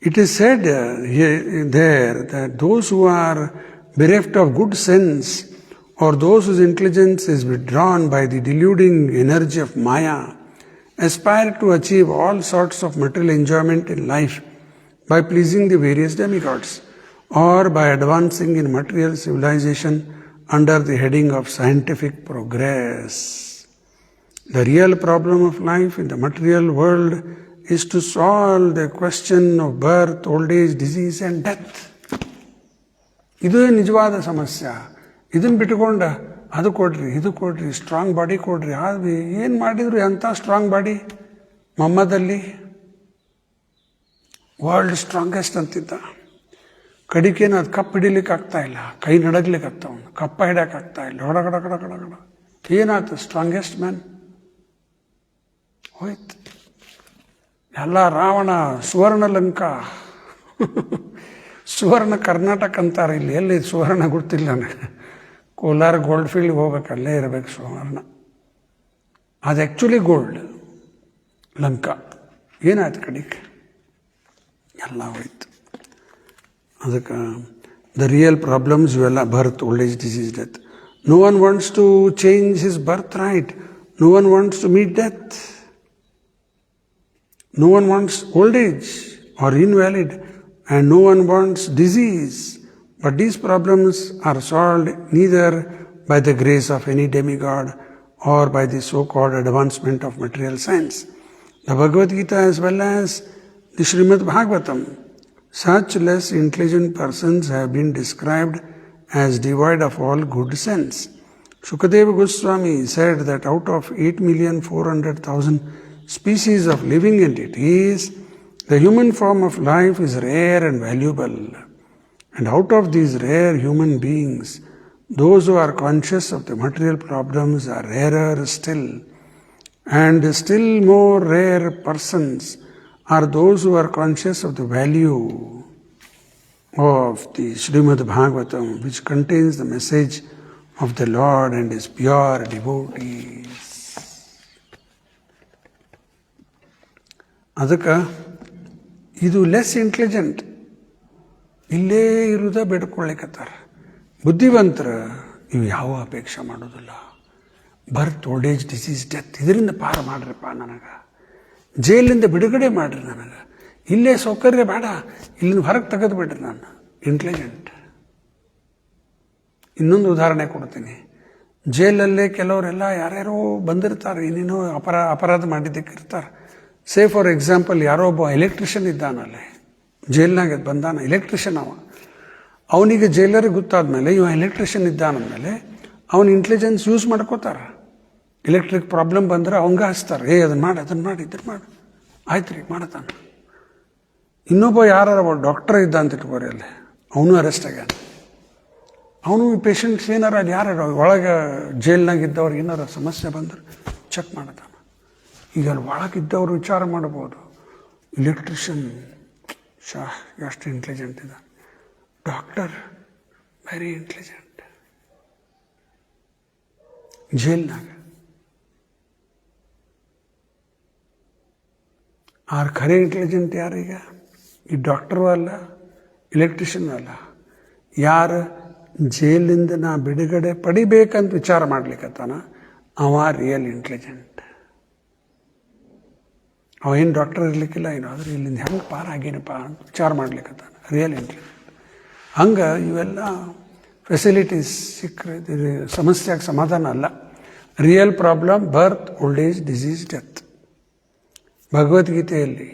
It is said there that those who are bereft of good sense, or those whose intelligence is withdrawn by the deluding energy of Maya, aspire to achieve all sorts of material enjoyment in life by pleasing the various demigods, or by advancing in material civilization under the heading of scientific progress. The real problem of life in the material world is to solve the question of birth, old age, disease and death. ಇದು ನಿಜವಾದ ಸಮಸ್ಯೆ. ಇದನ್ನು ಬಿಟ್ಟುಕೊಂಡ ಅದು ಕೊಡ್ರಿ, ಇದು ಕೊಡ್ರಿ, ಸ್ಟ್ರಾಂಗ್ ಬಾಡಿ ಕೊಡ್ರಿ, ಅದು ಏನು ಮಾಡಿದ್ರು ಎಂಥ strong body. Muhammad Ali world strongest ಅಂತಿದ್ದ. ಕಡಿಕೇನು ಅದು ಕಪ್ಪು ಹಿಡಿಲಿಕ್ಕೆ ಆಗ್ತಾ ಇಲ್ಲ, ಕೈ ನಡಗ್ಲಿಕ್ಕೆ ಆಗ್ತಾವ, ಕಪ್ಪ ಹಿಡಿಯಕ್ಕೆ ಆಗ್ತಾ ಇಲ್ಲ, ಹೊಡಗಡ ಏನಾಯ್ತು? ಸ್ಟ್ರಾಂಗೆಸ್ಟ್ ಮ್ಯಾನ್ ಹೋಯ್ತು. ಎಲ್ಲ ರಾವಣ ಸುವರ್ಣ ಲಂಕಾ ಸುವರ್ಣ ಕರ್ನಾಟಕ ಅಂತಾರೆ. ಇಲ್ಲಿ ಎಲ್ಲಿ ಸುವರ್ಣ ಗೊತ್ತಿಲ್ಲ ನನಗೆ. ಕೋಲಾರ ಗೋಲ್ಡ್ ಫೀಲ್ಡ್ಗೆ ಹೋಗ್ಬೇಕು, ಅಲ್ಲೇ ಇರಬೇಕು ಸುವರ್ಣ. ಅದು ಆ್ಯಕ್ಚುಲಿ ಗೋಲ್ಡ್ ಲಂಕಾ. ಏನಾಯ್ತು ಕಡಿಕೆ? ಎಲ್ಲ ಹೋಯ್ತು. ಅದಕ್ಕೆ ದ ರಿಯಲ್ ಪ್ರಾಬ್ಲಮ್ಸ್ ಇವೆಲ್ಲ birth, old age, disease, death. No one wants to change his birth right. No one wants to meet death. No one wants old age or invalid, and no one wants disease. But these problems are solved neither by the grace of any demigod or by the so-called advancement of material science. The Bhagavad Gita as well as the Srimad Bhagavatam, such less intelligent persons have been described as devoid of all good sense. Shukadeva Goswami said that out of 8,400,000 species of living entities, the human form of life is rare and valuable. And out of these rare human beings, those who are conscious of the material problems are rarer still. And still more rare persons are those who are conscious of the value of the Srimad Bhagavatam, which contains the message of the Lord and His pure devotees. ಅದಕ್ಕೆ ಇದು ಲೆಸ್ ಇಂಟೆಲಿಜೆಂಟ್ ಇಲ್ಲೇ ಇರುವುದ ಬೇಡ್ಕೊಳ್ಳಿಕತ್ತಾರ. ಬುದ್ಧಿವಂತರ ಇವು ಯಾವ ಅಪೇಕ್ಷೆ ಮಾಡೋದಿಲ್ಲ. ಬರ್ತ್, ಓಲ್ಡ್ ಏಜ್, ಡಿಸೀಸ್, ಡೆತ್ ಇದರಿಂದ ಪಾರು ಮಾಡ್ರಿಪ್ಪ, ನನಗೆ ಜೈಲಿಂದ ಬಿಡುಗಡೆ ಮಾಡಿರಿ, ನನಗೆ ಇಲ್ಲೇ ಸೌಕರ್ಯ ಬೇಡ, ಇಲ್ಲಿಂದ ಹೊರಗೆ ತೆಗೆದು ಬಿಡ್ರಿ. ನಾನು ಇಂಟೆಲಿಜೆಂಟ್. ಇನ್ನೊಂದು ಉದಾಹರಣೆ ಕೊಡ್ತೀನಿ. ಜೈಲಲ್ಲೇ ಕೆಲವರೆಲ್ಲ ಯಾರ್ಯಾರೋ ಬಂದಿರ್ತಾರೆ, ಏನೇನೋ ಅಪರಾಧ ಮಾಡಿದ್ದಕ್ಕೆ ಇರ್ತಾರೆ. ಸೇ ಫಾರ್ ಎಕ್ಸಾಂಪಲ್, ಯಾರೋ ಒಬ್ಬ ಎಲೆಕ್ಟ್ರಿಷಿಯನ್ ಇದ್ದಾನಲ್ಲೇ ಜೈಲ್ನಾಗ ಬಂದಾನ, ಎಲೆಕ್ಟ್ರಿಷಿಯನ್ ಅವನಿಗೆ ಜೈಲರಿಗೆ ಗೊತ್ತಾದ್ಮೇಲೆ ಇವ ಎಲೆಕ್ಟ್ರಿಷಿಯನ್ ಇದ್ದಾನಂದಮೇಲೆ ಅವನ ಇಂಟೆಲಿಜೆನ್ಸ್ ಯೂಸ್ ಮಾಡ್ಕೋತಾರೆ. ಎಲೆಕ್ಟ್ರಿಕ್ ಪ್ರಾಬ್ಲಮ್ ಬಂದ್ರೆ ಅವಂಗ ಹಚ್ತಾರೆ, ಅದನ್ನು ಮಾಡಿ, ಇದನ್ನು ಮಾಡಿ, ಆಯ್ತು ರೀ ಮಾಡತಾನ. ಇನ್ನೊಬ್ಬ ಯಾರು ಡಾಕ್ಟರ್ ಇದ್ದ ಅಂತ ಇಟ್ಕೋರಿ, ಅಲ್ಲೇ ಅವನು ಅರೆಸ್ಟ್ ಆಗ್ಯಾನ. ಅವನು ಪೇಷಂಟ್ಸ್ ಏನಾರ ಅಲ್ಲಿ ಯಾರು ಒಳಗೆ ಜೈಲ್ನಾಗಿದ್ದವ್ರು ಏನಾರ ಸಮಸ್ಯೆ ಬಂದ್ರೆ ಚೆಕ್ ಮಾಡತಾನ. ಈಗ ಅಲ್ಲಿ ಒಳಗಿದ್ದವರು ವಿಚಾರ ಮಾಡ್ಬೋದು, ಎಲೆಕ್ಟ್ರಿಷಿಯನ್ ಎಷ್ಟು ಇಂಟೆಲಿಜೆಂಟ್ ಇದೆ, ಡಾಕ್ಟರ್ ವೆರಿ ಇಂಟೆಲಿಜೆಂಟ್. ಜೈಲ್ನಾಗ ಆರ್ ಖರೆ ಇಂಟೆಲಿಜೆಂಟ್ ಯಾರೀಗ? ಈ ಡಾಕ್ಟರು ಅಲ್ಲ, ಎಲೆಕ್ಟ್ರಿಷಿಯನ್ ಅಲ್ಲ, ಯಾರು ಜೈಲಿಂದ ನಾ ಬಿಡುಗಡೆ ಪಡಿಬೇಕಂತ ವಿಚಾರ ಮಾಡ್ಲಿಕ್ಕತ್ತಾನ ಅವ ರಿಯಲ್ ಇಂಟೆಲಿಜೆಂಟ್. ಅವೇನು ಡಾಕ್ಟರ್ ಇರ್ಲಿಕ್ಕಿಲ್ಲ ಏನೋ, ಆದರೆ ಇಲ್ಲಿಂದ ಹೆಂಗೆ ಪಾರಾಗೇನಪ್ಪ ಅಂತ ವಿಚಾರ ಮಾಡ್ಲಿಕ್ಕತ್ತಾನ ರಿಯಲ್ ಇಂಟೆಲಿಜೆಂಟ್. ಹಂಗೆ ಇವೆಲ್ಲ ಫೆಸಿಲಿಟೀಸ್ ಸಿಕ್ಕರೆ ಸಮಸ್ಯೆಗೆ ಸಮಾಧಾನ ಅಲ್ಲ. ರಿಯಲ್ ಪ್ರಾಬ್ಲಮ್ ಬರ್ತ್, ಓಲ್ಡ್ ಏಜ್, ಡಿಸೀಸ್, ಡೆತ್. ಭಗವದ್ಗೀತೆಯಲ್ಲಿ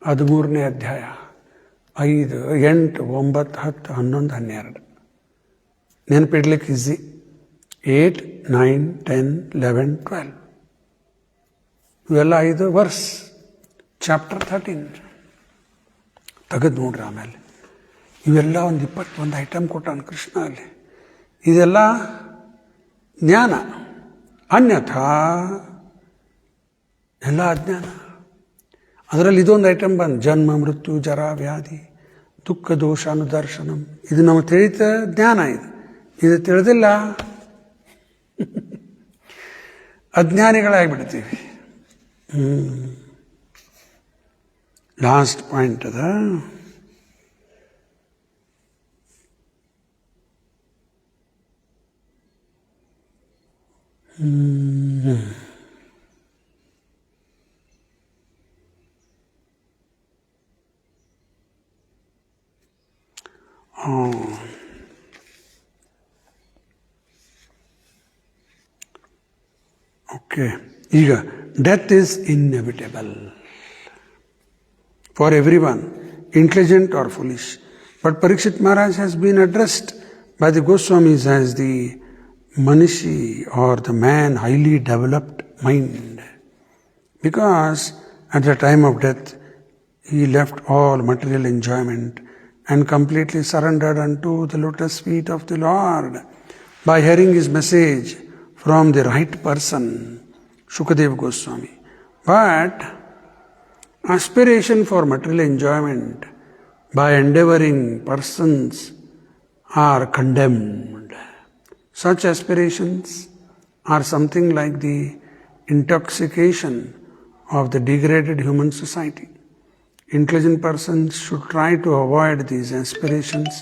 13ನೇ ಅಧ್ಯಾಯ 5, 8, 9, 10, 11, 12 ನೆನಪಿಡ್ಲಿಕ್ಕೆ ಈಸಿ. 8, 9, 10, 11, 12 ಇವೆಲ್ಲ 5 ವರ್ಸ್. ಚಾಪ್ಟರ್ 13 ತೆಗೆದು ನೋಡ್ರಿ. ಆಮೇಲೆ ಇವೆಲ್ಲ ಒಂದು 21 ಐಟಮ್ ಕೊಟ್ಟಾನ ಕೃಷ್ಣ ಅಲ್ಲಿ. ಇದೆಲ್ಲ ಜ್ಞಾನ, ಅನ್ಯಥಾ ಎಲ್ಲ ಅಜ್ಞಾನ. ಅದರಲ್ಲಿ ಇದೊಂದು ಐಟಮ್ ಬಂದು ಜನ್ಮ, ಮೃತ್ಯು, ಜರ, ವ್ಯಾಧಿ, ದುಃಖ, ದೋಷ, ಅನುದರ್ಶನಂ. ಇದು ನಮಗೆ ತಿಳಿದ ಜ್ಞಾನ. ಇದು ತಿಳಿದಿಲ್ಲ ಅಜ್ಞಾನಿಗಳಾಗಿಬಿಡ್ತೀವಿ. ಲಾಸ್ಟ್ ಪಾಯಿಂಟ್ ಅದ. ಓಕೆ, ಈಗ death is inevitable for everyone, intelligent or foolish. But Parikshit Maharaj has been addressed by the Goswamis as the Manishi or the man highly developed mind. Because at the time of death, he left all material enjoyment and completely surrendered unto the lotus feet of the Lord by hearing his message from the right person, Shukadev Goswami. But aspiration for material enjoyment by endeavoring persons are condemned. Such aspirations are something like the intoxication of the degraded human society. Intelligent persons should try to avoid these aspirations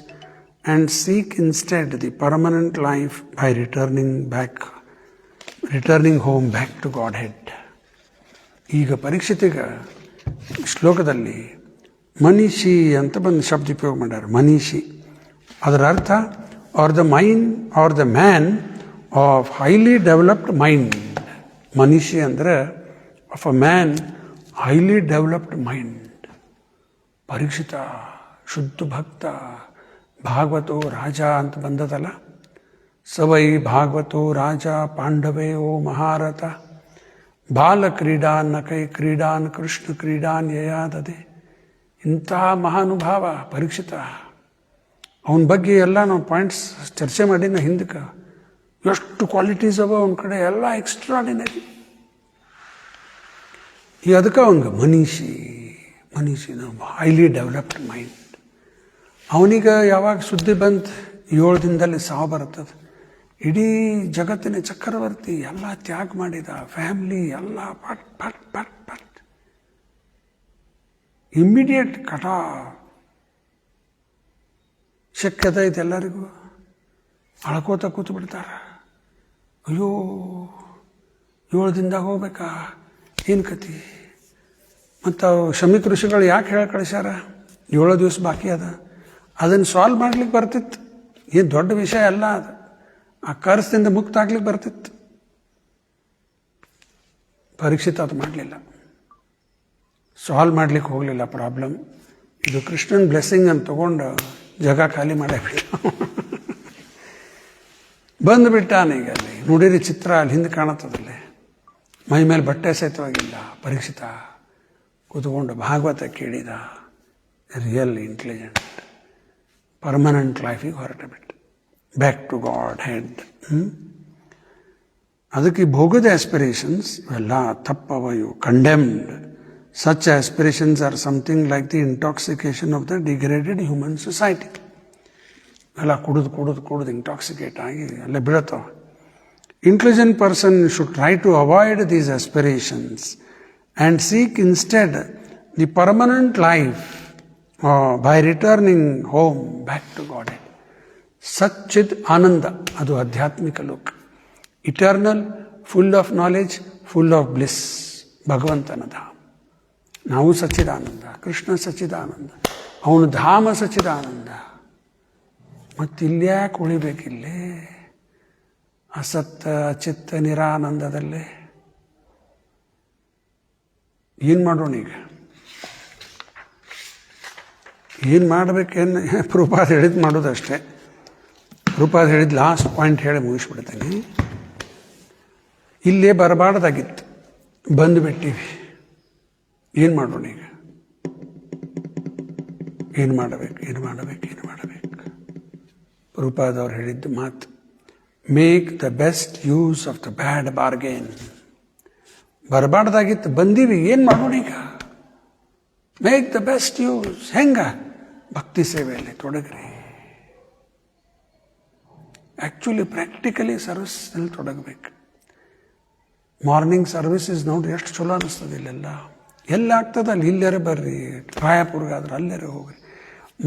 and seek instead the permanent life by returning home back to Godhead. ಈಗ ಪರೀಕ್ಷಿತಿಗ ಶ್ಲೋಕದಲ್ಲಿ ಮನೀಷಿ ಅಂತ ಬಂದು ಶಬ್ದ ಉಪಯೋಗ ಮಾಡ್ಯಾರ. ಮನೀಷಿ ಅದರ ಅರ್ಥ are the mind are the man of highly developed mind. ಮನೀಷಿ ಅಂದರೆ of a man highly developed mind. ಪರೀಕ್ಷಿತ ಶುದ್ಧ ಭಕ್ತ, ಭಾಗವತೋ ರಾಜ ಅಂತ ಬಂದದಲ್ಲ. ಸವೈ ಭಾಗವತೋ ರಾಜ ಪಾಂಡವೇ ಓ ಮಹಾರಥ, ಬಾಲ ಕ್ರೀಡಾನ್ ನಕೈ ಕ್ರೀಡಾನ್ ಕೃಷ್ಣ ಕ್ರೀಡಾನ್ ಯಯಾದದೆ. ಇಂತಹ ಮಹಾನುಭಾವ ಪರೀಕ್ಷಿತ. ಅವನ ಬಗ್ಗೆ ಎಲ್ಲ ನಾವು ಪಾಯಿಂಟ್ಸ್ ಚರ್ಚೆ ಮಾಡಿನ ಹಿಂದಕ್ಕೆ. ಎಷ್ಟು ಕ್ವಾಲಿಟೀಸ್ ಅವ ಅವನ ಕಡೆ, ಎಲ್ಲ ಎಕ್ಸ್ಟ್ರಾಡಿನರಿ. ಈಗ ಅದಕ್ಕೆ ಅವನಿಗೆ ಮನೀಷಿ ಹೈಲಿ ಡೆವಲಪ್ಡ್ ಮೈಂಡ್. ಅವನಿಗೆ ಯಾವಾಗ ಸುದ್ದಿ ಬಂತು 7 ದಿನದಲ್ಲಿ ಸಾವು ಬರ್ತದೆ. ಇಡೀ ಜಗತ್ತಿನ ಚಕ್ರವರ್ತಿ, ಎಲ್ಲ ತ್ಯಾಗ ಮಾಡಿದ, ಫ್ಯಾಮಿಲಿ ಎಲ್ಲ ಪಟ್ ಪಟ್ ಪಟ್ ಪಟ್ ಇಮ್ಮಿಡಿಯೇಟ್ ಕಟ. ಶಕ್ಯತೆ ಐತೆ ಎಲ್ಲರಿಗೂ. ಅಳ್ಕೋತ ಕೂತು ಬಿಡ್ತಾರ. ಅಯ್ಯೋ 7 ದಿನದಾಗ ಹೋಗ್ಬೇಕಾ, ಏನು ಕತಿ. ಮತ್ತು ಶಮಿಕ ಋಷಿಗಳು ಯಾಕೆ ಹೇಳಿ ಕಳಿಸ್ಯಾರ 7 ದಿವಸ ಬಾಕಿ ಅದ, ಅದನ್ನು ಸಾಲ್ವ್ ಮಾಡ್ಲಿಕ್ಕೆ ಬರ್ತಿತ್ತು. ಏನು ದೊಡ್ಡ ವಿಷಯ ಅಲ್ಲ ಅದು. ಆ ಕರ್ಸದಿಂದ ಮುಕ್ತ ಆಗ್ಲಿಕ್ಕೆ ಬರ್ತಿತ್ತು. ಪರೀಕ್ಷಿತ ಅದು ಮಾಡಲಿಲ್ಲ, ಸಾಲ್ವ್ ಮಾಡ್ಲಿಕ್ಕೆ ಹೋಗಲಿಲ್ಲ ಪ್ರಾಬ್ಲಮ್. ಇದು ಕೃಷ್ಣನ್ ಬ್ಲೆಸ್ಸಿಂಗ್ ಅಂತ ತಗೊಂಡು ಜಗ ಖಾಲಿ ಮಾಡಾಕ್ಬಿಟ್ಟ. ಬಂದುಬಿಟ್ಟಾನೀಗ. ಅಲ್ಲಿ ನೋಡಿರಿ ಚಿತ್ರ, ಅಲ್ಲಿ ಹಿಂದೆ ಕಾಣತ್ತದಲ್ಲಿ. ಮೈ ಮೇಲೆ ಬಟ್ಟೆ ಸಹಿತವಾಗಿಲ್ಲ. ಪರೀಕ್ಷಿತ ಕೂತ್ಕೊಂಡು ಭಾಗವತ ಕೇಳಿದ. ರಿಯಲ್ ಇಂಟೆಲಿಜೆಂಟ್, ಪರ್ಮನೆಂಟ್ ಲೈಫಿಗೆ ಹೊರಟು ಬಿಟ್ಟು ಬ್ಯಾಕ್ ಟು ಗಾಡ್ ಹೆಡ್. ಅದಕ್ಕೆ ಭೋಗದ ಆಸ್ಪಿರೇಷನ್ಸ್ ಇವೆಲ್ಲ ತಪ್ಪವ, ಇವು condemned. Such aspirations are something like the intoxication of the degraded human society. ಎಲ್ಲ ಕುಡಿದು ಇಂಟಾಕ್ಸಿಕೇಟ್ ಆಗಿ ಅಲ್ಲೇ ಬೀಳತ್ತವ. Intelligent person should try to avoid these aspirations and seek instead the permanent life by returning home back to Godhead. ಸಚ್ಚಿದ್ ಆನಂದ, ಅದು ಆಧ್ಯಾತ್ಮಿಕ ಲೋಕ. Eternal, full of knowledge, full of bliss, ಭಗವಂತನ ಧಾಮ. ನಾವು ಸಚ್ಚಿದಾನಂದ, ಕೃಷ್ಣ ಸಚ್ಚಿದಾನಂದ, ಅವನು ಧಾಮ ಸಚ್ಚಿದಾನಂದ. ಮತ್ತಿಲ್ಯಾಕೆ ಉಳಿಬೇಕಿಲ್ಲೇ ಅಸತ್ತ ಅಚಿತ್ತ ನಿರಾನಂದದಲ್ಲೇ? ಏನು ಮಾಡೋಣ ಈಗ? ಏನು ಮಾಡಬೇಕೇನು? ಪ್ರಭುಪಾದ ಹೇಳಿದ್ದು ಮಾಡೋದಷ್ಟೇ. ಪ್ರಭುಪಾದ ಹೇಳಿದ್ದು ಲಾಸ್ಟ್ ಪಾಯಿಂಟ್ ಹೇಳಿ ಮುಗಿಸ್ಬಿಡ್ತೇನೆ. ಇಲ್ಲೇ ಬರಬಾರ್ದಾಗಿತ್ತು, ಬಂದುಬಿಟ್ಟಿವಿ. ಏನು ಮಾಡೋಣ ಈಗ? ಏನು ಮಾಡಬೇಕು? ಪ್ರಭುಪಾದ ಅವ್ರು ಹೇಳಿದ್ದು ಮಾತು, make the best use of the bad bargain. ಬರಬಾರ್ದಾಗಿತ್ತು, ಬಂದೀವಿ, ಏನು ಮಾಡೋಣ ಈಗ? Make the best use. ಹೆಂಗ? ಭಕ್ತಿ ಸೇವೆಯಲ್ಲಿ ತೊಡಗ್ರಿ. ಆ್ಯಕ್ಚುಲಿ ಪ್ರಾಕ್ಟಿಕಲಿ ಸರ್ವಿಸ್ನಲ್ಲಿ ತೊಡಗಬೇಕು. ಮಾರ್ನಿಂಗ್ ಸರ್ವಿಸಸ್ ನೋಡಿ ಎಷ್ಟು ಚಲೋ ಅನ್ನಿಸ್ತದೆ. ಇಲ್ಲೆಲ್ಲ ಎಲ್ಲಿ ಆಗ್ತದೆ ಅಲ್ಲಿ ಇಲ್ಲೇ ಬರ್ರಿ, ರಾಯಪುರ್ಗಾದ್ರೆ ಅಲ್ಲೇ ಹೋಗ್ರಿ.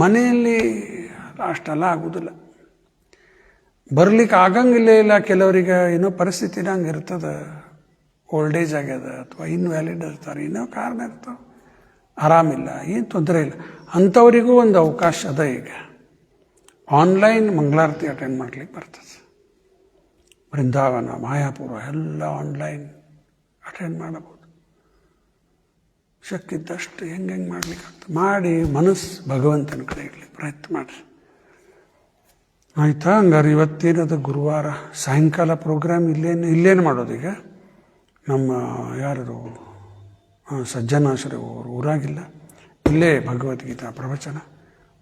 ಮನೆಯಲ್ಲಿ ಅಷ್ಟೆಲ್ಲ ಆಗೋದಿಲ್ಲ, ಬರ್ಲಿಕ್ಕೆ ಆಗಂಗಿಲ್ಲ. ಇಲ್ಲ ಕೆಲವರಿಗೆ ಏನೋ ಪರಿಸ್ಥಿತಿನ ಹಂಗೆ ಇರ್ತದೆ, ಓಲ್ಡ್ ಏಜ್ ಆಗ್ಯದ ಅಥವಾ ಇನ್ವ್ಯಾಲಿಡ್ ಇರ್ತಾರೆ, ಏನೋ ಕಾರಣ ಇರ್ತಾವೆ, ಆರಾಮಿಲ್ಲ, ಏನು ತೊಂದರೆ ಇಲ್ಲ. ಅಂಥವರಿಗೂ ಒಂದು ಅವಕಾಶ ಅದ. ಈಗ ಆನ್ಲೈನ್ ಮಂಗಳಾರತಿ ಅಟೆಂಡ್ ಮಾಡ್ಲಿಕ್ಕೆ ಬರ್ತದೆ. ಬೃಂದಾವನ, ಮಾಯಾಪುರ ಎಲ್ಲ ಆನ್ಲೈನ್ ಅಟೆಂಡ್ ಮಾಡಬಹುದು. ಶಕ್ತಿ ಇದ್ದಷ್ಟು ಹೆಂಗೆ ಮಾಡ್ಲಿಕ್ಕಾಗ್ತದೆ ಮಾಡಿ ಮನಸ್ಸು ಭಗವಂತನ ಕಡೆ ಇಡ್ಲಿಕ್ಕೆ ಪ್ರಯತ್ನ ಮಾಡಿರಿ. ಆಯಿತಾ? ಹಂಗಾರೆ ಇವತ್ತೇನದು ಗುರುವಾರ ಸಾಯಂಕಾಲ ಪ್ರೋಗ್ರಾಮ್ ಇಲ್ಲೇನು ಮಾಡೋದು? ಈಗ ನಮ್ಮ ಯಾರು ಸಜ್ಜನಾಶ್ರಯ ಅವರು ಊರಾಗಿಲ್ಲ, ಇಲ್ಲೇ ಭಗವದ್ಗೀತಾ ಪ್ರವಚನ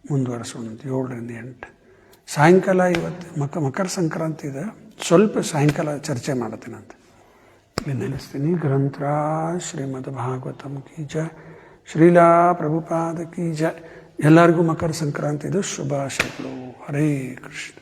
ಮುಂದುವರಿಸೋಣ 7 ರಿಂದ 8 ಸಾಯಂಕಾಲ. ಇವತ್ತು ಮಕರ ಸಂಕ್ರಾಂತಿ ಇದೆ, ಸ್ವಲ್ಪ ಸಾಯಂಕಾಲ ಚರ್ಚೆ ಮಾಡ್ತೀನಂತ ಇಲ್ಲಿ ನೆನೆಸ್ತೀನಿ. ಗ್ರಂಥರಾಜ್ ಶ್ರೀಮದ್ ಭಾಗವತಂ ಕಿ ಜಯ, ಶ್ರೀಲಾ ಪ್ರಭುಪಾದ ಕಿ ಜಯ. ಎಲ್ಲರಿಗೂ ಮಕರ ಸಂಕ್ರಾಂತಿದು ಶುಭಾಶಯಗಳು. ಹರೇ ಕೃಷ್ಣ.